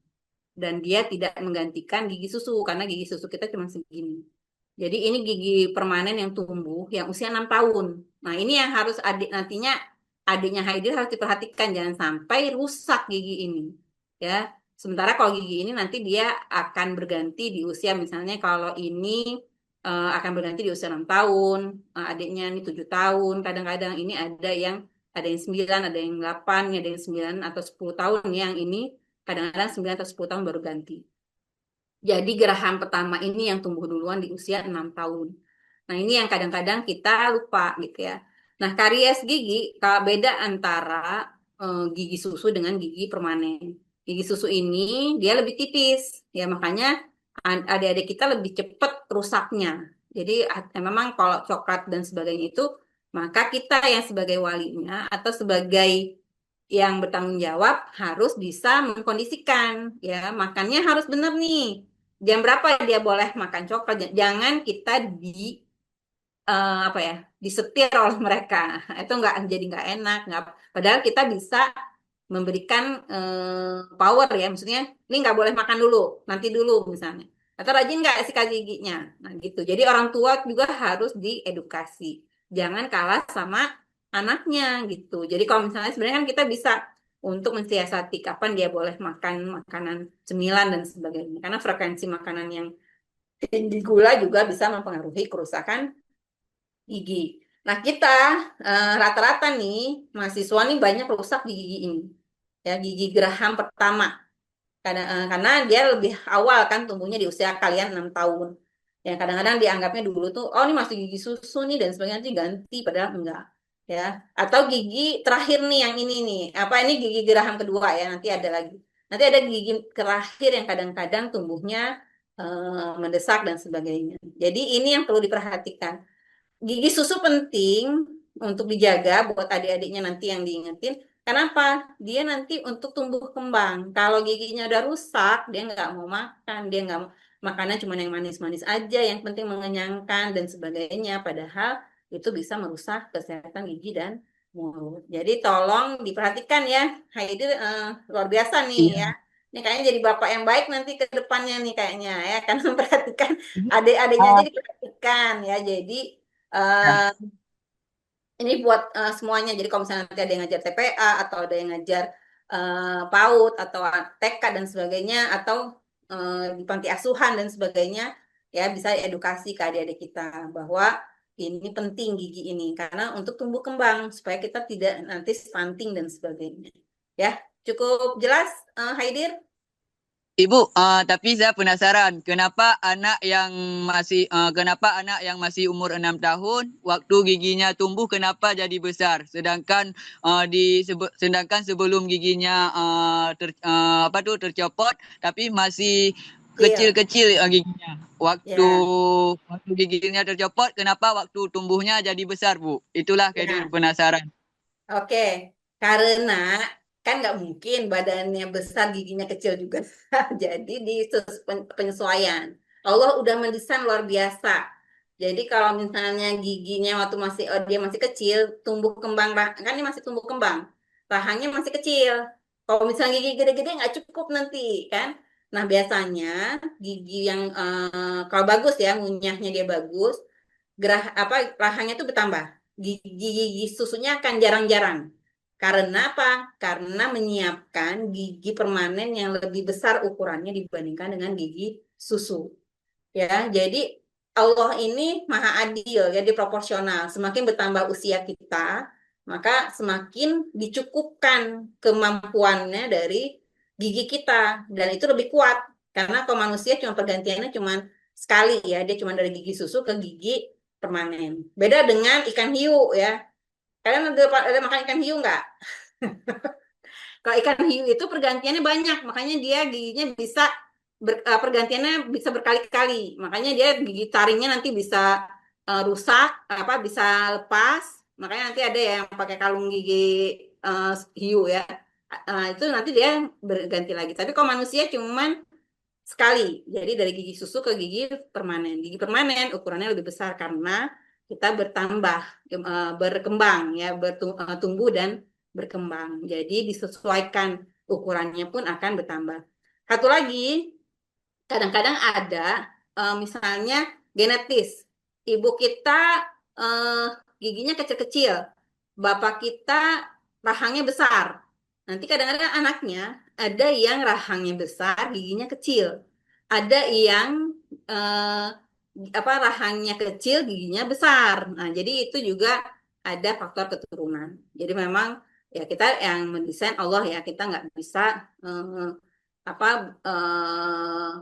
Dan dia tidak menggantikan gigi susu karena gigi susu kita cuma segini. Jadi ini gigi permanen yang tumbuh yang usia 6 tahun. Nah, ini yang harus nantinya adiknya Haidir harus diperhatikan jangan sampai rusak gigi ini. Ya. Sementara kalau gigi ini nanti dia akan berganti di usia misalnya kalau ini akan berganti di usia 6 tahun, adiknya ini 7 tahun, kadang-kadang ini ada yang 9, ada yang 8, ada yang 9 atau 10 tahun yang ini kadang-kadang 9 atau 10 tahun baru ganti. Jadi geraham pertama ini yang tumbuh duluan di usia 6 tahun. Nah, ini yang kadang-kadang kita lupa gitu ya. Nah, karies gigi kalau beda antara gigi susu dengan gigi permanen. Gigi susu ini dia lebih tipis ya, makanya adik-adik kita lebih cepat rusaknya. Jadi memang kalau coklat dan sebagainya itu maka kita yang sebagai walinya atau sebagai yang bertanggung jawab harus bisa mengkondisikan ya, makannya harus benar nih. Jam berapa dia boleh makan coklat? Jangan kita apa ya, disetir oleh mereka. Itu nggak enak. Nggak, padahal kita bisa memberikan power ya, maksudnya ini nggak boleh makan dulu, nanti dulu misalnya. Atau rajin nggak sikat giginya. Nah gitu. Jadi orang tua juga harus diedukasi. Jangan kalah sama anaknya gitu. Jadi kalau misalnya sebenarnya kan kita bisa untuk mensiasati kapan dia boleh makan makanan cemilan dan sebagainya. Karena frekuensi makanan yang Tinggi gula juga bisa mempengaruhi kerusakan gigi. Nah, kita rata-rata nih mahasiswa nih banyak rusak di gigi ini. Ya, gigi geraham pertama. Karena dia lebih awal kan tumbuhnya di usia kalian 6 tahun. Ya, kadang-kadang dianggapnya dulu tuh, oh ini masih gigi susu nih dan sebagainya nanti ganti, padahal enggak. Ya, atau gigi terakhir nih yang ini nih. Apa ini gigi geraham kedua ya, nanti ada lagi. Nanti ada gigi terakhir yang kadang-kadang tumbuhnya mendesak dan sebagainya. Jadi ini yang perlu diperhatikan. Gigi susu penting untuk dijaga buat adik-adiknya nanti yang diingetin. Kenapa? Dia nanti untuk tumbuh kembang. Kalau giginya udah rusak, dia nggak mau makan, dia nggak mau makannya cuma yang manis-manis aja, yang penting mengenyangkan dan sebagainya. Padahal itu bisa merusak kesehatan gigi dan mulut. Jadi tolong diperhatikan ya. Heidi luar biasa nih Iya. ya. Ini kayaknya jadi bapak yang baik nanti ke depannya nih kayaknya ya, karena memperhatikan adik-adiknya aja Ah, diperhatikan ya. Jadi ya. eh, ini buat semuanya. Jadi kalau misalnya nanti ada yang ngajar TPA atau ada yang ngajar PAUD atau TK dan sebagainya atau di panti asuhan dan sebagainya, ya bisa edukasi ke adik-adik kita bahwa ini penting gigi ini karena untuk tumbuh kembang supaya kita tidak nanti stunting dan sebagainya. Ya, cukup jelas, Haidir? Ibu, tapi saya penasaran, kenapa anak yang masih umur 6 tahun, waktu giginya tumbuh kenapa jadi besar, sedangkan sebelum giginya tercopot, tapi masih Kecil. kecil-kecil giginya. Waktu Ya, waktu giginya tercopot, kenapa waktu tumbuhnya jadi besar, Bu? Itulah Kak ya. penasaran. Oke, karena kan nggak mungkin badannya besar, giginya kecil juga. Jadi di penyesuaian. Allah udah mendesain luar biasa. Jadi kalau misalnya giginya waktu dia masih kecil, tumbuh kembang kan ini masih tumbuh kembang, rahangnya masih kecil. Kalau misalnya gigi gede-gede nggak cukup nanti kan. Nah biasanya gigi yang kalau bagus ya, ngunyahnya dia bagus, rahangnya itu bertambah. Gigi susunya akan jarang-jarang. Karena apa? Karena menyiapkan gigi permanen yang lebih besar ukurannya dibandingkan dengan gigi susu. Ya, jadi Allah ini maha adil, jadi proporsional. Semakin bertambah usia kita, maka semakin dicukupkan kemampuannya dari gigi kita dan itu lebih kuat. Karena kalau manusia cuma pergantiannya cuma sekali ya, dia cuma dari gigi susu ke gigi permanen. Beda dengan ikan hiu ya. Kalian ada makan ikan hiu nggak? Kalau ikan hiu itu pergantiannya banyak, makanya dia giginya bisa pergantiannya bisa berkali-kali. Makanya dia gigi taringnya nanti bisa rusak, bisa lepas. Makanya nanti ada yang pakai kalung gigi hiu ya. Itu nanti dia berganti lagi. Tapi kalau manusia cuman sekali. Jadi dari gigi susu ke gigi permanen. Gigi permanen ukurannya lebih besar karena kita bertambah, berkembang ya, tumbuh dan berkembang. Jadi disesuaikan ukurannya pun akan bertambah. Satu lagi, kadang-kadang ada misalnya genetis. Ibu kita eh, giginya kecil-kecil, bapak kita rahangnya besar. Nanti kadang-kadang anaknya ada yang rahangnya besar, giginya kecil. Ada yang eh, rahangnya kecil, giginya besar. Nah, jadi itu juga ada faktor keturunan. Jadi memang ya kita yang mendesain Allah ya, kita nggak bisa eh, apa eh,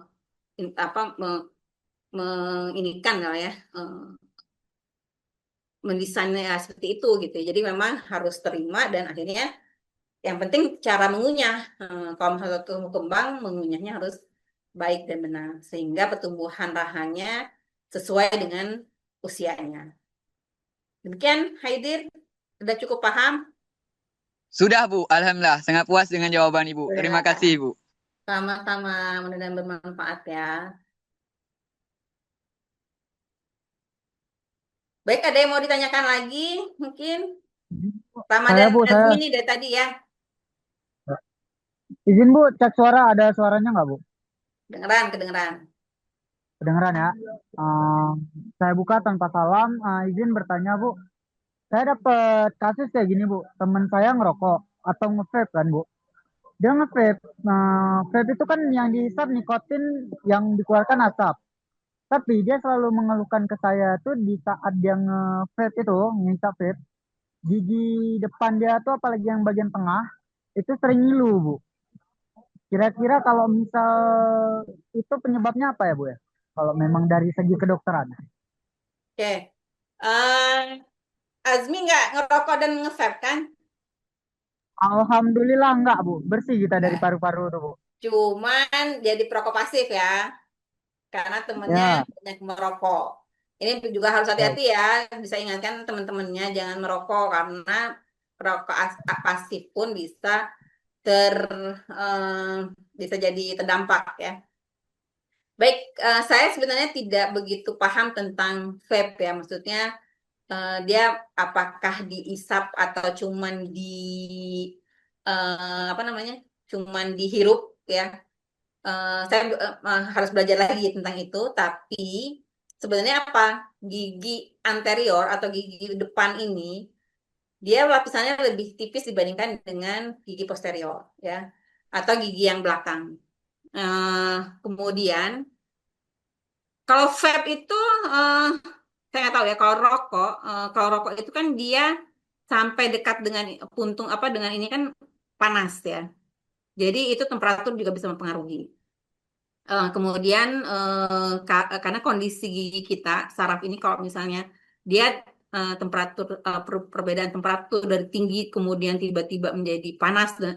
apa menginikan lah ya, mendesainnya ya seperti itu gitu. Jadi memang harus terima dan akhirnya yang penting cara mengunyah. Kalau misalnya tumbuh kembang, mengunyahnya harus baik dan benar sehingga pertumbuhan rahangnya sesuai dengan usianya. Demikian, Haidir, sudah cukup paham? Sudah, Bu. Alhamdulillah, sangat puas dengan jawaban Ibu. Terima kasih, Ya, Bu. sama-sama, mudah-mudahan bermanfaat ya. Baik, ada yang mau ditanyakan lagi? Mungkin Saya Ramadan Bu, saya Azmi nih dari tadi ya. izin Bu, cek suara ada suaranya nggak Bu? Kedengeran. Kedengeran ya. Eh, saya buka tanpa salam. Izin bertanya Bu, saya dapat kasus kayak gini Bu. Teman saya ngerokok atau nge-vape kan Bu. Dia nge-vape. Nah, vape itu kan yang dihisap nikotin yang dikeluarkan asap. Tapi dia selalu mengeluhkan ke saya tuh di saat dia nge-vape itu, ngisap vape, gigi depan dia tuh apalagi yang bagian tengah itu sering ngilu, Bu. Kira-kira kalau misal itu penyebabnya apa ya, Bu ya? Kalau memang dari segi kedokteran. Oke. Eh, Azmi nggak ngerokok dan nge-vape kan? Alhamdulillah enggak, Bu. Bersih kita dari Nggak. paru-paru tuh, Bu. Cuman jadi perokok pasif ya, karena temennya Ya, banyak merokok. Ini juga harus baik. hati-hati ya, bisa ingatkan teman-temannya jangan merokok karena perokok pasif pun bisa ter eh, bisa jadi terdampak ya. Baik, saya sebenarnya tidak begitu paham tentang vape ya, maksudnya dia apakah diisap atau cuman di apa namanya, cuman dihirup ya. Saya harus belajar lagi tentang itu, tapi sebenarnya apa, gigi anterior atau gigi depan ini dia lapisannya lebih tipis dibandingkan dengan gigi posterior ya, atau gigi yang belakang. Kemudian kalau vape itu eh, saya nggak tahu ya. Kalau rokok itu kan dia sampai dekat dengan puntung apa dengan ini kan panas ya. Jadi itu temperatur juga bisa mempengaruhi. Kemudian karena kondisi gigi kita saraf ini kalau misalnya dia perbedaan temperatur dari tinggi kemudian tiba-tiba menjadi panas dan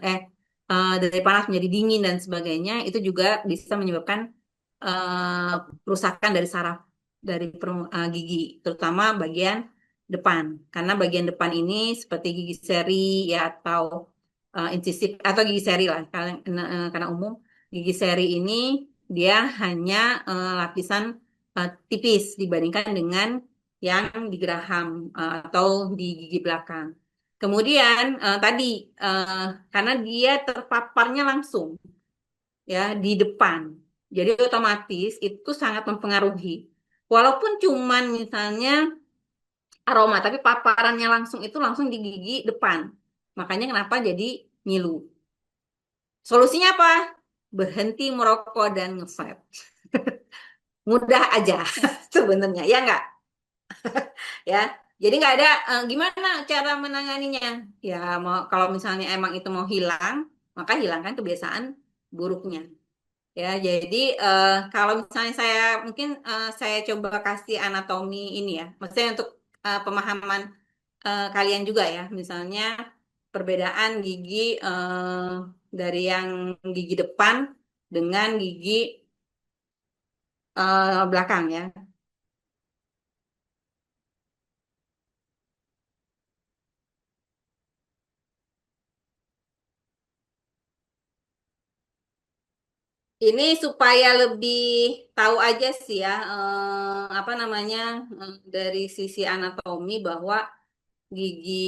dari panas menjadi dingin dan sebagainya itu juga bisa menyebabkan kerusakan dari saraf dari gigi terutama bagian depan karena bagian depan ini seperti gigi seri ya atau incisif atau gigi seri lah karena umum gigi seri ini dia hanya lapisan tipis dibandingkan dengan yang di geraham atau di gigi belakang. Kemudian tadi eh, karena dia terpaparnya langsung ya di depan, jadi otomatis itu sangat mempengaruhi. Walaupun cuman misalnya aroma, tapi paparannya langsung itu langsung di gigi depan. Makanya kenapa jadi ngilu. Solusinya apa? Berhenti merokok dan nge-vape. Mudah aja sebenarnya, ya nggak? Ya, jadi nggak ada gimana cara menanganinya. Ya, mau kalau misalnya emang itu mau hilang, maka hilangkan kebiasaan buruknya. Ya, jadi kalau misalnya saya coba kasih anatomi ini ya, maksudnya untuk pemahaman kalian juga ya, misalnya perbedaan gigi dari yang gigi depan dengan gigi belakang ya. Ini supaya lebih tahu aja sih ya, apa namanya, dari sisi anatomi bahwa gigi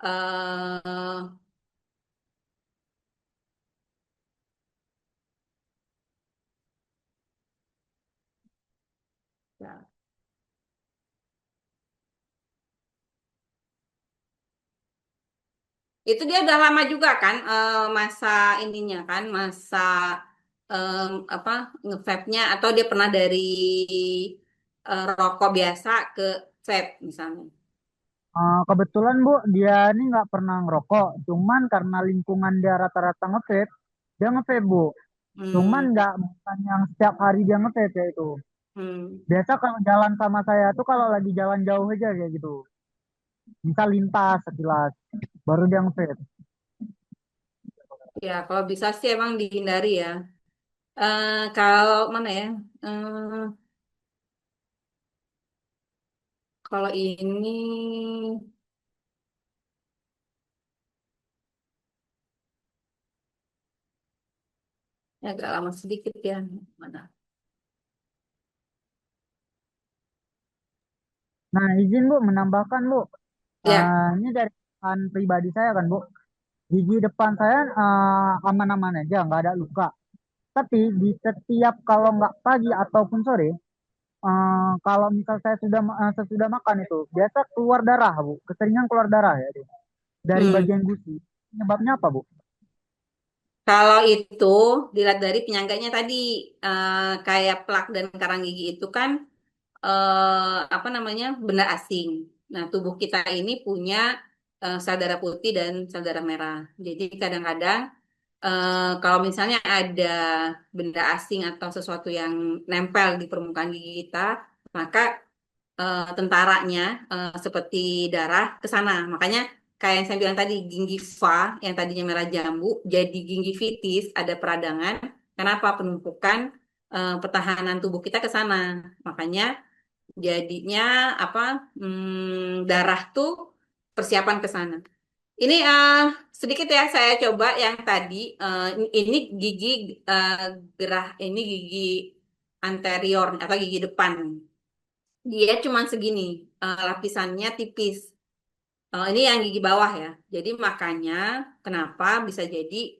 eh, ya, itu dia udah lama juga kan masa ininya kan, masa apa nge-vape-nya atau dia pernah dari rokok biasa ke vape misalnya. Kebetulan Bu, dia ini nggak pernah ngerokok. Cuman karena lingkungan dia rata-rata nge-vape, dia nge-vape Bu. Cuman Hmm, nggak bukan yang setiap hari dia nge-vape ya itu. hmm. Biasa kalau jalan sama saya tuh kalau lagi jalan jauh aja kayak gitu. Misal lintas sekilas, baru dia nge-vape. Ya kalau bisa sih emang dihindari ya. Kalau mana ya? Kalau ini ya agak lama sedikit ya. Mana? Nah, izin Bu menambahkan Bu. Ya, Ini dari pengalaman pribadi saya kan Bu. Gigi depan saya aman-aman aja, nggak ada luka. Tapi di setiap kalau nggak pagi ataupun sore, kalau misal saya sesudah makan itu, biasa keluar darah Bu. Keseringan keluar darah ya. Dari hmm. bagian gusi. Penyebabnya apa Bu? Kalau itu dilihat dari penyangganya tadi, kayak plak dan karang gigi itu kan apa namanya, benda asing. Nah, tubuh kita ini punya sel darah putih dan sel darah merah. Jadi kadang-kadang kalau misalnya ada benda asing atau sesuatu yang nempel di permukaan gigi kita, maka tentaranya seperti darah ke sana. Makanya kayak yang saya bilang tadi, gingiva yang tadinya merah jambu jadi gingivitis, ada peradangan. Kenapa? Penumpukan pertahanan tubuh kita ke sana. Makanya jadinya apa? Darah tuh persiapan ke sana. Ini sedikit ya saya coba yang tadi. Ini gigi gerah, ini gigi anterior atau gigi depan. Dia cuma segini, lapisannya tipis. Ini yang gigi bawah ya. Jadi makanya kenapa bisa jadi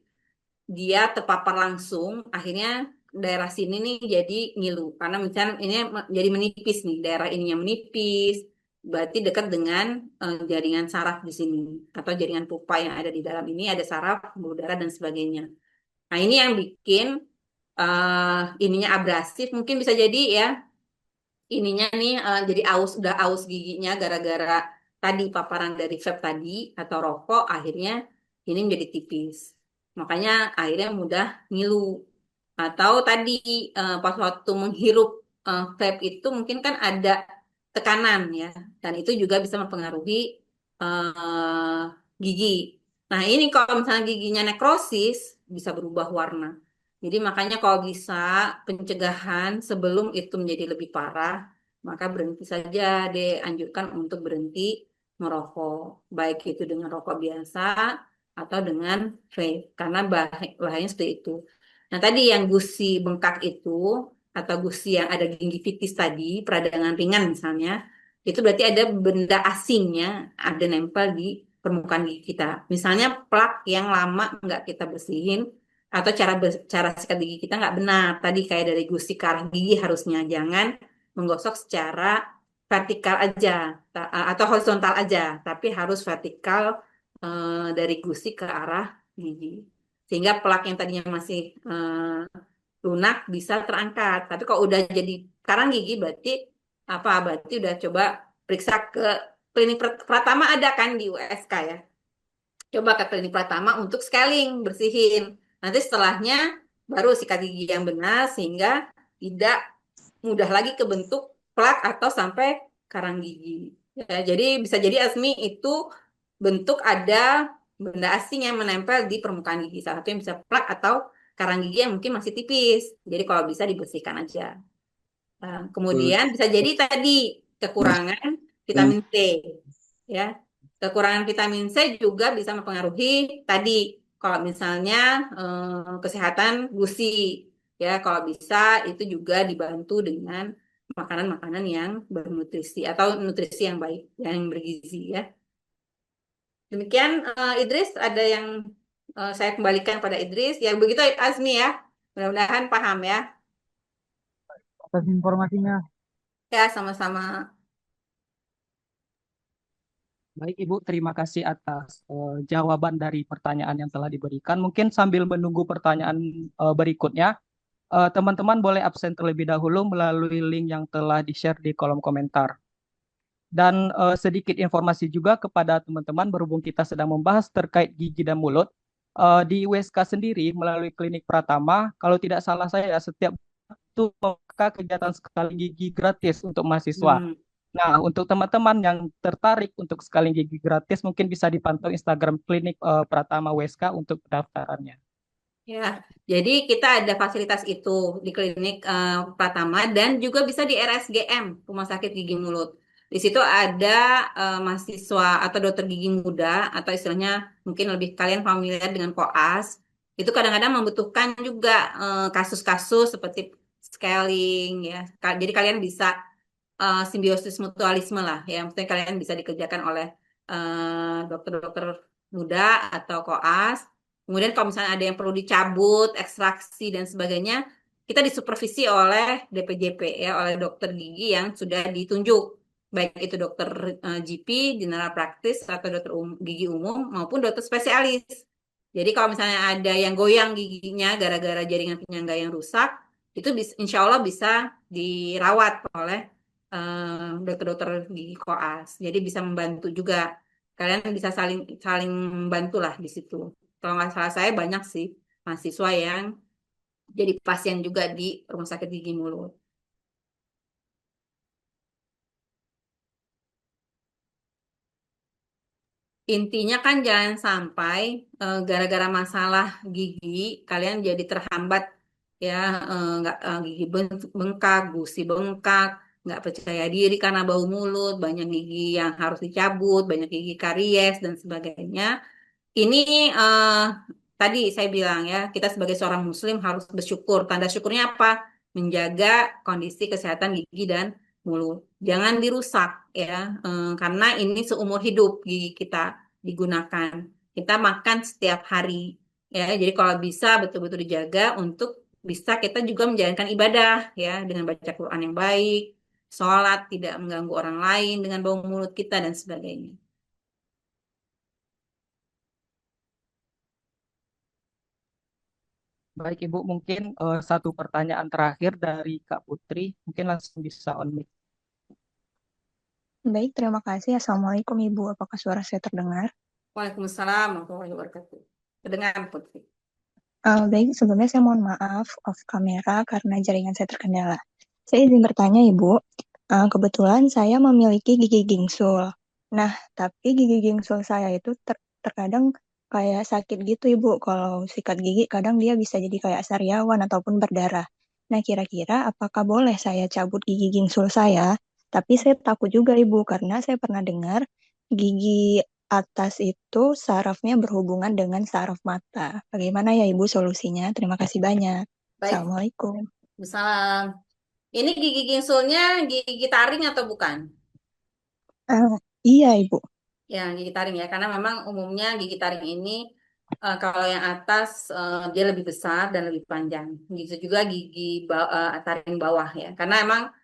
dia terpapar langsung, akhirnya daerah sini nih jadi ngilu. Karena misalnya ini jadi menipis nih, daerah ininya menipis, berarti dekat dengan jaringan saraf di sini. Atau jaringan pupa yang ada di dalam ini, ada saraf, pembuluh darah, dan sebagainya. Nah ini yang bikin ininya abrasif, mungkin bisa jadi ya, ininya nih jadi udah aus giginya gara-gara tadi paparan dari vape tadi atau rokok, akhirnya ini menjadi tipis. Makanya akhirnya mudah ngilu. Atau tadi pas waktu menghirup vape itu mungkin kan ada tekanan ya, dan itu juga bisa mempengaruhi gigi. Nah ini kalau misalnya giginya nekrosis bisa berubah warna. Jadi makanya kalau bisa pencegahan sebelum itu menjadi lebih parah, maka berhenti saja deh, anjurkan untuk berhenti merokok. Baik itu dengan rokok biasa atau dengan vape, karena bahayanya seperti itu. Nah tadi yang gusi bengkak itu, atau gusi yang ada gingivitis tadi, peradangan ringan misalnya, itu berarti ada benda asingnya, ada nempel di permukaan gigi kita. Misalnya plak yang lama nggak kita bersihin, atau cara sikat gigi kita nggak benar. Tadi kayak dari gusi ke arah gigi harusnya jangan menggosok secara vertikal aja atau horizontal aja, tapi harus vertikal dari gusi ke arah gigi. Sehingga plak yang tadinya masih lunak bisa terangkat. Tapi kalau udah jadi karang gigi berarti apa? Berarti udah coba periksa ke klinik Pratama, ada kan di USK ya. Coba ke klinik Pratama untuk scaling, bersihin. Nanti setelahnya baru sikat gigi yang benar sehingga tidak mudah lagi kebentuk plak atau sampai karang gigi. Ya, jadi bisa jadi Asmi itu bentuk ada benda asing yang menempel di permukaan gigi. Salah satu yang bisa plak atau karang gigi yang mungkin masih tipis. Jadi kalau bisa dibersihkan aja. Kemudian bisa jadi tadi kekurangan vitamin C, ya. Kekurangan vitamin C juga bisa mempengaruhi tadi kalau misalnya kesehatan gusi, ya. Kalau bisa itu juga dibantu dengan makanan-makanan yang bernutrisi atau nutrisi yang baik, yang bergizi, ya. Demikian Idris, ada yang saya kembalikan pada Idris. Ya begitu Azmi ya. Mudah-mudahan paham ya. Atas informasinya. Ya, sama-sama. Baik Ibu, terima kasih atas jawaban dari pertanyaan yang telah diberikan. Mungkin sambil menunggu pertanyaan berikutnya, teman-teman boleh absen terlebih dahulu melalui link yang telah di-share di kolom komentar. Dan sedikit informasi juga kepada teman-teman berhubung kita sedang membahas terkait gigi dan mulut. Di USK sendiri melalui klinik Pratama, kalau tidak salah saya setiap itu membuka kegiatan sekali gigi gratis untuk mahasiswa. Nah, untuk teman-teman yang tertarik untuk sekali gigi gratis, mungkin bisa dipantau Instagram klinik Pratama USK untuk pendaftarannya. Ya, jadi kita ada fasilitas itu di klinik Pratama dan juga bisa di RSGM, Rumah Sakit Gigi Mulut. Di situ ada mahasiswa atau dokter gigi muda, atau istilahnya mungkin lebih kalian familiar dengan koas. Itu kadang-kadang membutuhkan juga kasus-kasus seperti scaling, ya. Jadi kalian bisa simbiosis mutualisme lah, ya. Maksudnya kalian bisa dikerjakan oleh dokter-dokter muda atau koas. Kemudian kalau misalnya ada yang perlu dicabut, ekstraksi dan sebagainya, kita disupervisi oleh DPJP, ya, oleh dokter gigi yang sudah ditunjuk, baik itu dokter GP, general practice atau dokter gigi umum maupun dokter spesialis. Jadi kalau misalnya ada yang goyang giginya gara-gara jaringan penyangga yang rusak, itu insya Allah bisa dirawat oleh dokter-dokter gigi koas. Jadi bisa membantu juga. Kalian bisa saling saling membantu lah di situ. Kalau nggak salah saya banyak sih mahasiswa yang jadi pasien juga di rumah sakit gigi mulut. Intinya kan jangan sampai gara-gara masalah gigi kalian jadi terhambat ya, nggak gigi bengkak, gusi bengkak, nggak percaya diri karena bau mulut, banyak gigi yang harus dicabut, banyak gigi karies dan sebagainya. Ini tadi saya bilang ya, kita sebagai seorang muslim harus bersyukur. Tanda syukurnya apa? Menjaga kondisi kesehatan gigi dan mulut. Jangan dirusak ya, karena ini seumur hidup gigi kita digunakan. Kita makan setiap hari ya. Jadi kalau bisa betul-betul dijaga untuk bisa kita juga menjalankan ibadah ya dengan baca Quran yang baik, sholat, tidak mengganggu orang lain dengan bau mulut kita dan sebagainya. Baik Ibu, mungkin satu pertanyaan terakhir dari Kak Putri, mungkin langsung bisa on mic. Baik, terima kasih. Assalamualaikum Ibu. Apakah suara saya terdengar? Waalaikumsalam warahmatullahi wabarakatuh. Kedengar, Putri. Baik, sebelumnya saya mohon maaf off kamera karena jaringan saya terkendala. Saya izin bertanya Ibu, kebetulan saya memiliki gigi gingsul. Nah, tapi gigi gingsul saya itu terkadang kayak sakit gitu Ibu. Kalau sikat gigi kadang dia bisa jadi kayak sariawan ataupun berdarah. Nah, kira-kira apakah boleh saya cabut gigi gingsul saya? Tapi saya takut juga Ibu karena saya pernah dengar gigi atas itu sarafnya berhubungan dengan saraf mata. Bagaimana ya Ibu solusinya? Terima kasih banyak. Baik, Assalamualaikum. salam. Ini gigi gingsulnya gigi taring atau bukan? Iya Ibu. Ya, gigi taring ya, karena memang umumnya gigi taring ini kalau yang atas dia lebih besar dan lebih panjang. Gitu juga gigi taring bawah ya, karena emang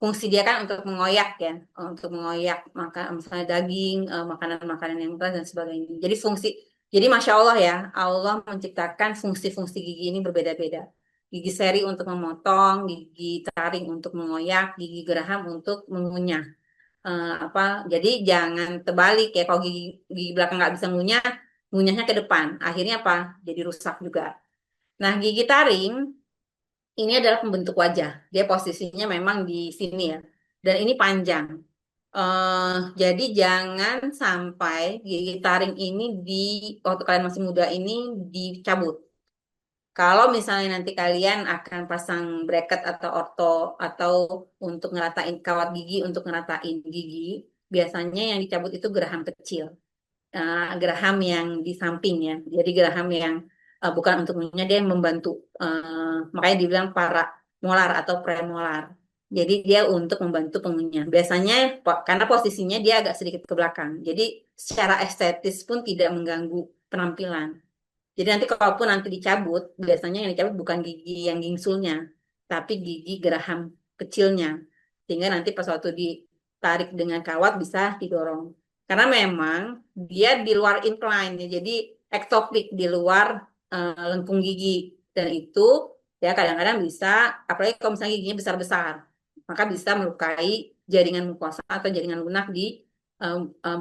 fungsi dia kan untuk mengoyak ya, untuk mengoyak misalnya daging, makanan-makanan yang keras dan sebagainya. Jadi Masya Allah ya, Allah menciptakan fungsi-fungsi gigi ini berbeda-beda. Gigi seri untuk memotong, gigi taring untuk mengoyak, gigi geraham untuk mengunyah. Jadi jangan terbalik ya, kalau gigi belakang nggak bisa ngunyah, ngunyahnya ke depan. Akhirnya apa? Jadi rusak juga. Nah, gigi taring ini adalah pembentuk wajah. Dia posisinya memang di sini ya. Dan ini panjang. Jadi jangan sampai gigi taring ini waktu kalian masih muda ini dicabut. Kalau misalnya nanti kalian akan pasang bracket atau orto atau untuk ngeratain kawat gigi untuk ngeratain gigi, biasanya yang dicabut itu geraham kecil. Geraham yang di samping ya. Jadi geraham yang bukan untuk mengunyah, dia yang membantu. Makanya dibilang para molar atau premolar. Jadi dia untuk membantu pengunyah. Biasanya karena posisinya dia agak sedikit ke belakang. Jadi secara estetis pun tidak mengganggu penampilan. Jadi nanti kalaupun nanti dicabut, biasanya yang dicabut bukan gigi yang gingsulnya, tapi gigi geraham kecilnya. Sehingga nanti pas waktu ditarik dengan kawat bisa didorong. Karena memang dia di luar incline, ya, jadi ektopik di luar lengkung gigi. Dan itu ya kadang-kadang bisa, apalagi kalau misalnya giginya besar-besar, maka bisa melukai jaringan mukosa atau jaringan lunak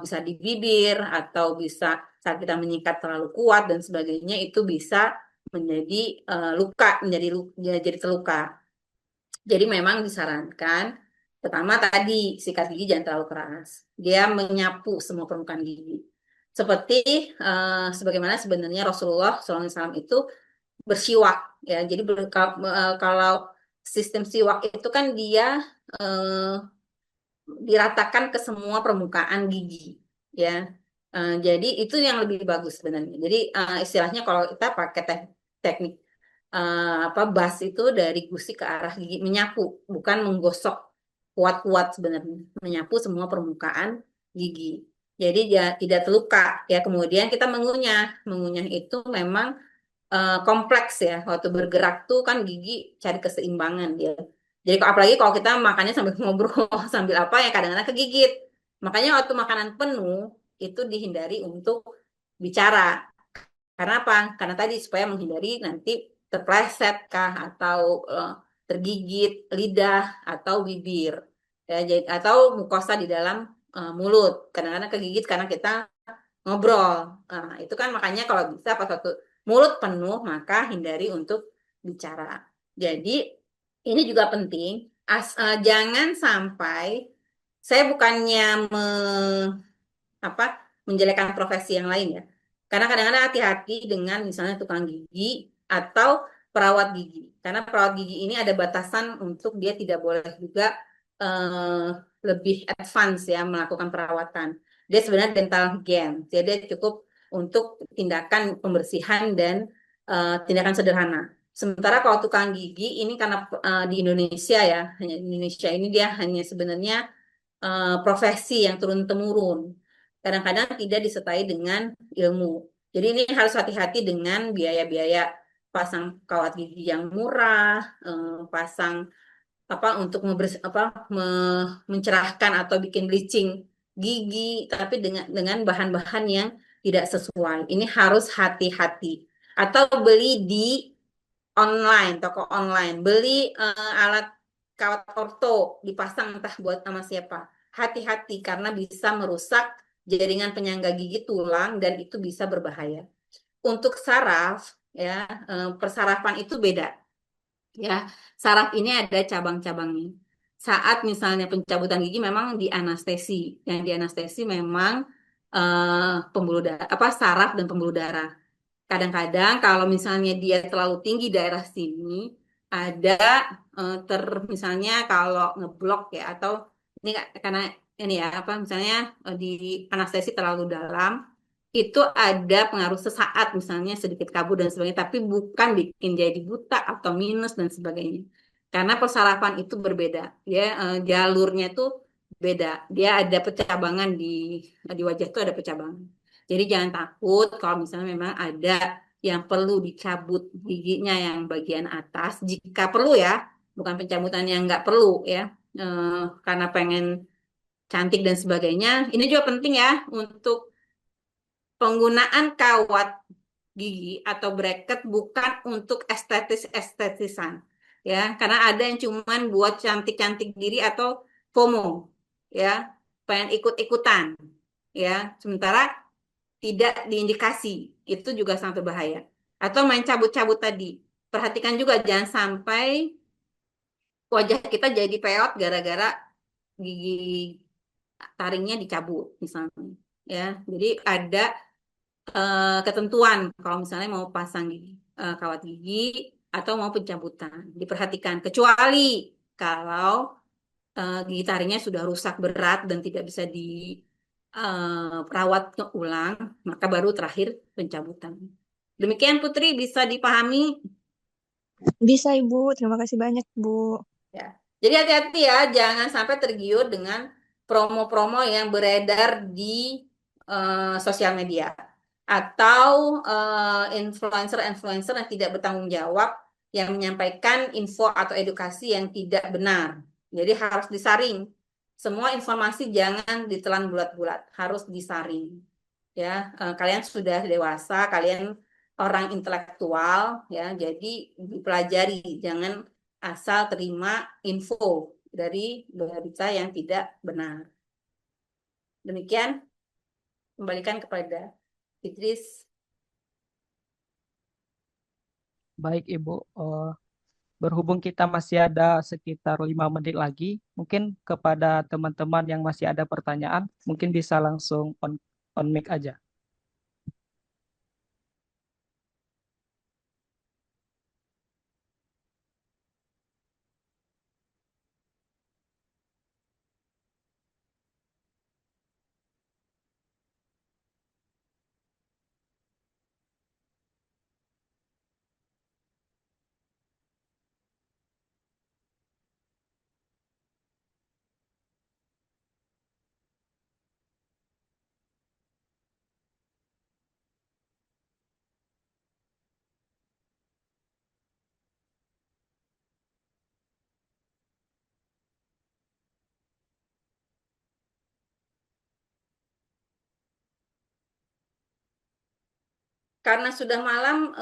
bisa di bibir atau bisa saat kita menyikat terlalu kuat dan sebagainya itu bisa menjadi luka, jadi terluka. Jadi memang disarankan pertama tadi sikat gigi jangan terlalu keras. Dia menyapu semua permukaan gigi. Seperti sebagaimana sebenarnya Rasulullah SAW itu bersiwak ya. Jadi kalau sistem siwak itu kan dia diratakan ke semua permukaan gigi ya. Jadi itu yang lebih bagus sebenarnya. Jadi istilahnya kalau kita pakai teknik bas itu dari gusi ke arah gigi, menyapu bukan menggosok kuat-kuat, sebenarnya menyapu semua permukaan gigi. Jadi ya tidak terluka ya. Kemudian kita mengunyah itu memang kompleks ya. Waktu bergerak tuh kan gigi cari keseimbangan dia. Jadi apalagi kalau kita makannya sambil ngobrol sambil apa ya kadang-kadang kegigit. Makanya waktu makanan penuh itu dihindari untuk bicara. Karena apa? Karena tadi supaya menghindari nanti terpleset kah atau tergigit lidah atau bibir ya, atau mukosa di dalam mulut. Kadang-kadang kegigit karena kita ngobrol. Nah, itu kan makanya kalau bisa pas waktu mulut penuh maka hindari untuk bicara. Jadi ini juga penting. Jangan sampai saya bukannya apa menjelekkan profesi yang lain ya. Karena kadang-kadang hati-hati dengan misalnya tukang gigi atau perawat gigi. Karena perawat gigi ini ada batasan untuk dia tidak boleh juga eh, lebih advance ya melakukan perawatan. Dia sebenarnya dental hygiene. Jadi dia cukup untuk tindakan pembersihan dan tindakan sederhana. Sementara kalau tukang gigi ini karena di Indonesia ya, hanya di Indonesia ini dia hanya sebenarnya profesi yang turun-temurun. Kadang-kadang tidak disertai dengan ilmu. Jadi ini harus hati-hati dengan biaya-biaya pasang kawat gigi yang murah, pasang apa untuk mencerahkan atau bikin bleaching gigi, tapi dengan bahan-bahan yang tidak sesuai. Ini harus hati-hati. Atau beli di online, toko online, beli alat kawat orto, dipasang entah buat sama siapa. Hati-hati karena bisa merusak jaringan penyangga gigi tulang dan itu bisa berbahaya. Untuk saraf, ya persarafan itu beda. Ya, saraf ini ada cabang-cabangnya. Saat misalnya pencabutan gigi memang di anestesi, yang di anestesi memang pembuluh darah, apa saraf dan pembuluh darah. Kadang-kadang kalau misalnya dia terlalu tinggi daerah sini, ada misalnya kalau ngeblok ya atau ini karena ini ya apa misalnya di anestesi terlalu dalam, itu ada pengaruh sesaat misalnya sedikit kabur dan sebagainya, tapi bukan bikin jadi buta atau minus dan sebagainya. Karena persarafan itu berbeda, ya jalurnya itu beda. Dia ada percabangan di wajah itu ada percabangan. Jadi jangan takut kalau misalnya memang ada yang perlu dicabut giginya yang bagian atas, jika perlu ya, bukan pencabutan yang nggak perlu ya, karena pengen cantik dan sebagainya. Ini juga penting ya untuk penggunaan kawat gigi atau bracket bukan untuk estetis-estetisan ya, karena ada yang cuman buat cantik-cantik diri atau FOMO ya, pengen ikut-ikutan ya, sementara tidak diindikasi, itu juga sangat berbahaya. Atau main cabut-cabut tadi. Perhatikan juga jangan sampai wajah kita jadi peot gara-gara gigi taringnya dicabut misalnya. Ya, jadi ada ketentuan kalau misalnya mau pasang gigi, kawat gigi atau mau pencabutan. Diperhatikan kecuali kalau gigi taringnya sudah rusak berat dan tidak bisa perawat ulang, maka baru terakhir pencabutan. Demikian Putri, bisa dipahami? Bisa, Ibu. Terima kasih banyak, Bu. Ya. Jadi hati-hati ya, jangan sampai tergiur dengan promo-promo yang beredar di sosial media atau influencer-influencer yang tidak bertanggung jawab yang menyampaikan info atau edukasi yang tidak benar. Jadi harus disaring. Semua informasi jangan ditelan bulat-bulat, harus disaring. Ya, kalian sudah dewasa, kalian orang intelektual, ya, jadi dipelajari, jangan asal terima info dari berita yang tidak benar. Demikian, kembalikan kepada Idris. Baik, Ibu. Berhubung kita masih ada sekitar 5 menit lagi, mungkin kepada teman-teman yang masih ada pertanyaan, mungkin bisa langsung on mic aja. Karena sudah malam,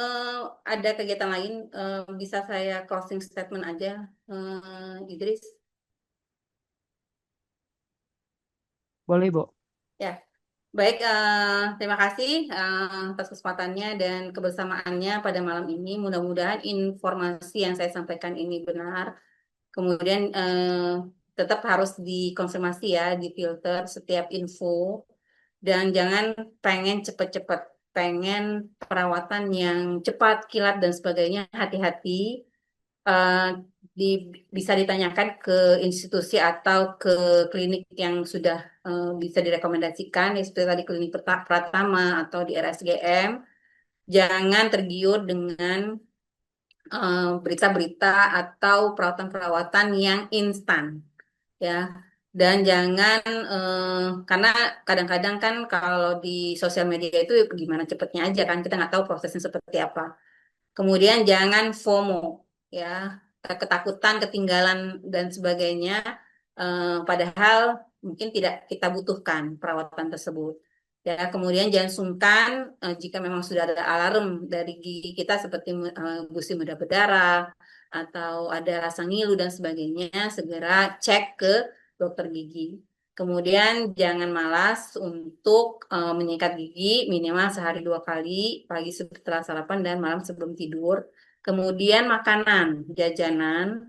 ada kegiatan lain, bisa saya closing statement aja, Idris? Boleh, Bu. Ya, baik. Terima kasih atas kesempatannya dan kebersamaannya pada malam ini. Mudah-mudahan informasi yang saya sampaikan ini benar. Kemudian tetap harus dikonfirmasi ya, difilter setiap info. Dan jangan pengen cepet-cepet, pengen perawatan yang cepat, kilat, dan sebagainya. Hati-hati. eh, Bisa ditanyakan ke institusi atau ke klinik yang sudah bisa direkomendasikan, ya seperti tadi klinik Pratama atau di RSGM. Jangan tergiur dengan berita-berita atau perawatan-perawatan yang instan, ya. Dan jangan karena kadang-kadang kan kalau di sosial media itu gimana cepatnya aja kan, kita nggak tahu prosesnya seperti apa. Kemudian jangan FOMO, ya, ketakutan, ketinggalan dan sebagainya. Padahal mungkin tidak kita butuhkan perawatan tersebut. Ya, kemudian jangan sungkan jika memang sudah ada alarm dari gigi kita seperti gusi mudah berdarah atau ada rasa ngilu dan sebagainya, segera cek ke dokter gigi. Kemudian jangan malas untuk menyikat gigi minimal sehari 2 kali, pagi setelah sarapan dan malam sebelum tidur. Kemudian makanan, jajanan,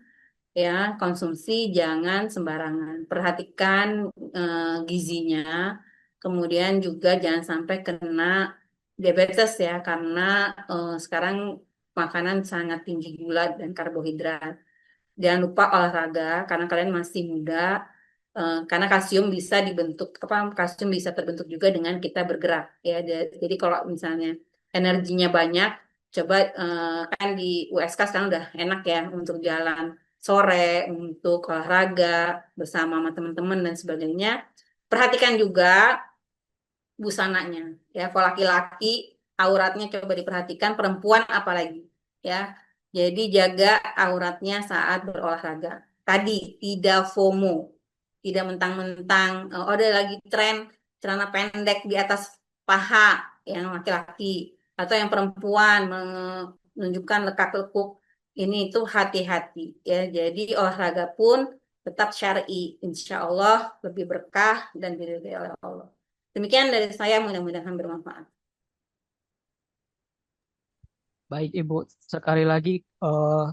ya, konsumsi jangan sembarangan. Perhatikan gizinya. Kemudian juga jangan sampai kena diabetes ya, karena sekarang makanan sangat tinggi gula dan karbohidrat. Jangan lupa olahraga karena kalian masih muda. Karena kalsium bisa dibentuk apa, kalsium bisa terbentuk juga dengan kita bergerak ya. Jadi kalau misalnya energinya banyak, coba kan di USK sekarang udah enak ya untuk jalan sore, untuk olahraga bersama sama teman-teman dan sebagainya. Perhatikan juga busananya ya. Kalau laki-laki auratnya coba diperhatikan, perempuan apalagi ya. Jadi jaga auratnya saat berolahraga. Tadi tidak FOMO, tidak mentang-mentang oh ada lagi tren celana pendek di atas paha yang laki-laki atau yang perempuan menunjukkan lekak-lekuk. Ini itu hati-hati ya. Jadi olahraga pun tetap syar'i, insya Allah lebih berkah dan diridhai oleh Allah. Demikian dari saya, mudah-mudahan bermanfaat. Baik, Ibu. Sekali lagi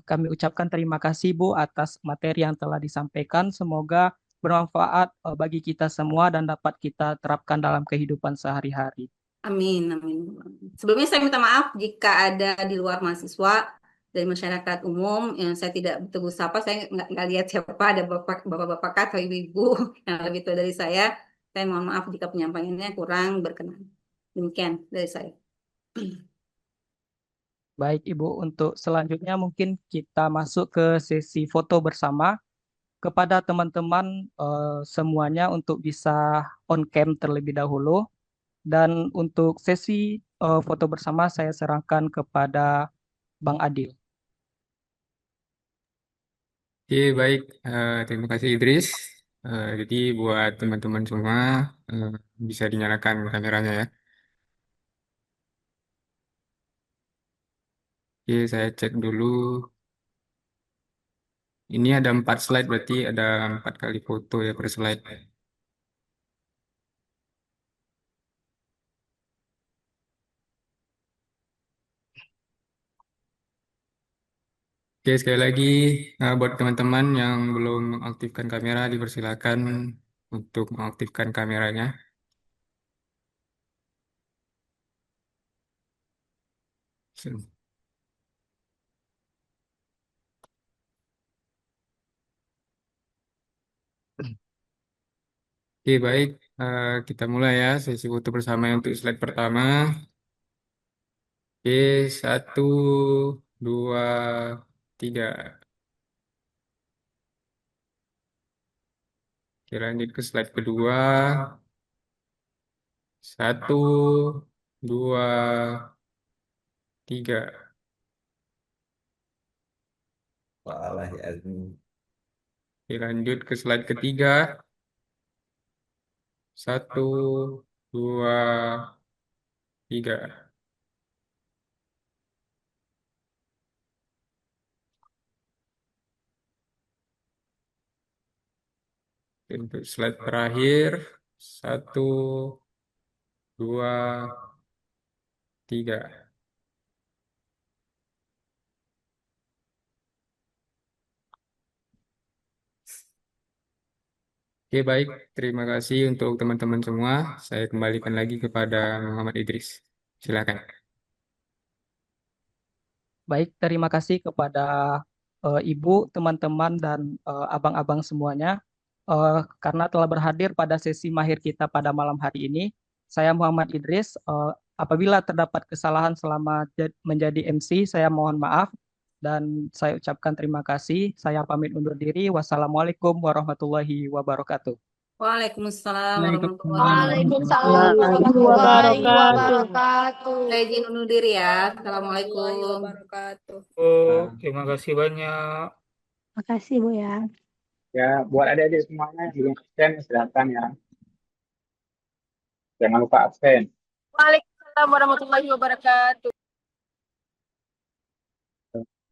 kami ucapkan terima kasih, Bu, atas materi yang telah disampaikan. Semoga bermanfaat bagi kita semua dan dapat kita terapkan dalam kehidupan sehari-hari. Amin, amin. Sebelumnya saya minta maaf jika ada di luar mahasiswa dari masyarakat umum yang saya tidak betul sapa, saya nggak lihat siapa, ada bapak-bapak atau ibu-ibu yang lebih tua dari saya. Saya mohon maaf jika penyampaiannya kurang berkenan. Demikian dari saya. Baik, Ibu. Untuk selanjutnya mungkin kita masuk ke sesi foto bersama. Kepada teman-teman semuanya untuk bisa on cam terlebih dahulu. Dan untuk sesi foto bersama saya serahkan kepada Bang Adil. Oke, baik. Terima kasih Idris. Jadi buat teman-teman semua eh, bisa dinyalakan kameranya ya. Oke, saya cek dulu. Ini ada 4 slide, berarti ada 4 kali foto ya per slide. Oke, sekali lagi buat teman-teman yang belum mengaktifkan kamera, dipersilakan untuk mengaktifkan kameranya. Oke, baik. Kita mulai ya sesi foto bersama untuk slide pertama. Oke, 1, 2, 3. Oke, lanjut ke slide kedua. 1, 2, 3. Oke, lanjut ke slide ketiga. 1, 2, 3. Untuk slide terakhir, 1, 2, 3. Oke, baik. Terima kasih untuk teman-teman semua. Saya kembalikan lagi kepada Muhammad Idris. Silakan. Baik, terima kasih kepada Ibu, teman-teman, dan abang-abang semuanya. Karena telah berhadir pada sesi mahir kita pada malam hari ini. Saya Muhammad Idris. Apabila terdapat kesalahan selama menjadi MC, saya mohon maaf. Dan saya ucapkan terima kasih. Saya pamit undur diri. Wassalamualaikum warahmatullahi wabarakatuh. Waalaikumsalam warahmatullahi Waalaikumsalam wabarakatuh. warahmatullahi wabarakatuh. Saya izin undur diri ya. Assalamualaikum. Oh, terima kasih banyak. Makasih Bu ya. Ya, buat adik-adik semuanya yang absen silakan ya. Jangan lupa absen. Waalaikumsalam warahmatullahi wabarakatuh.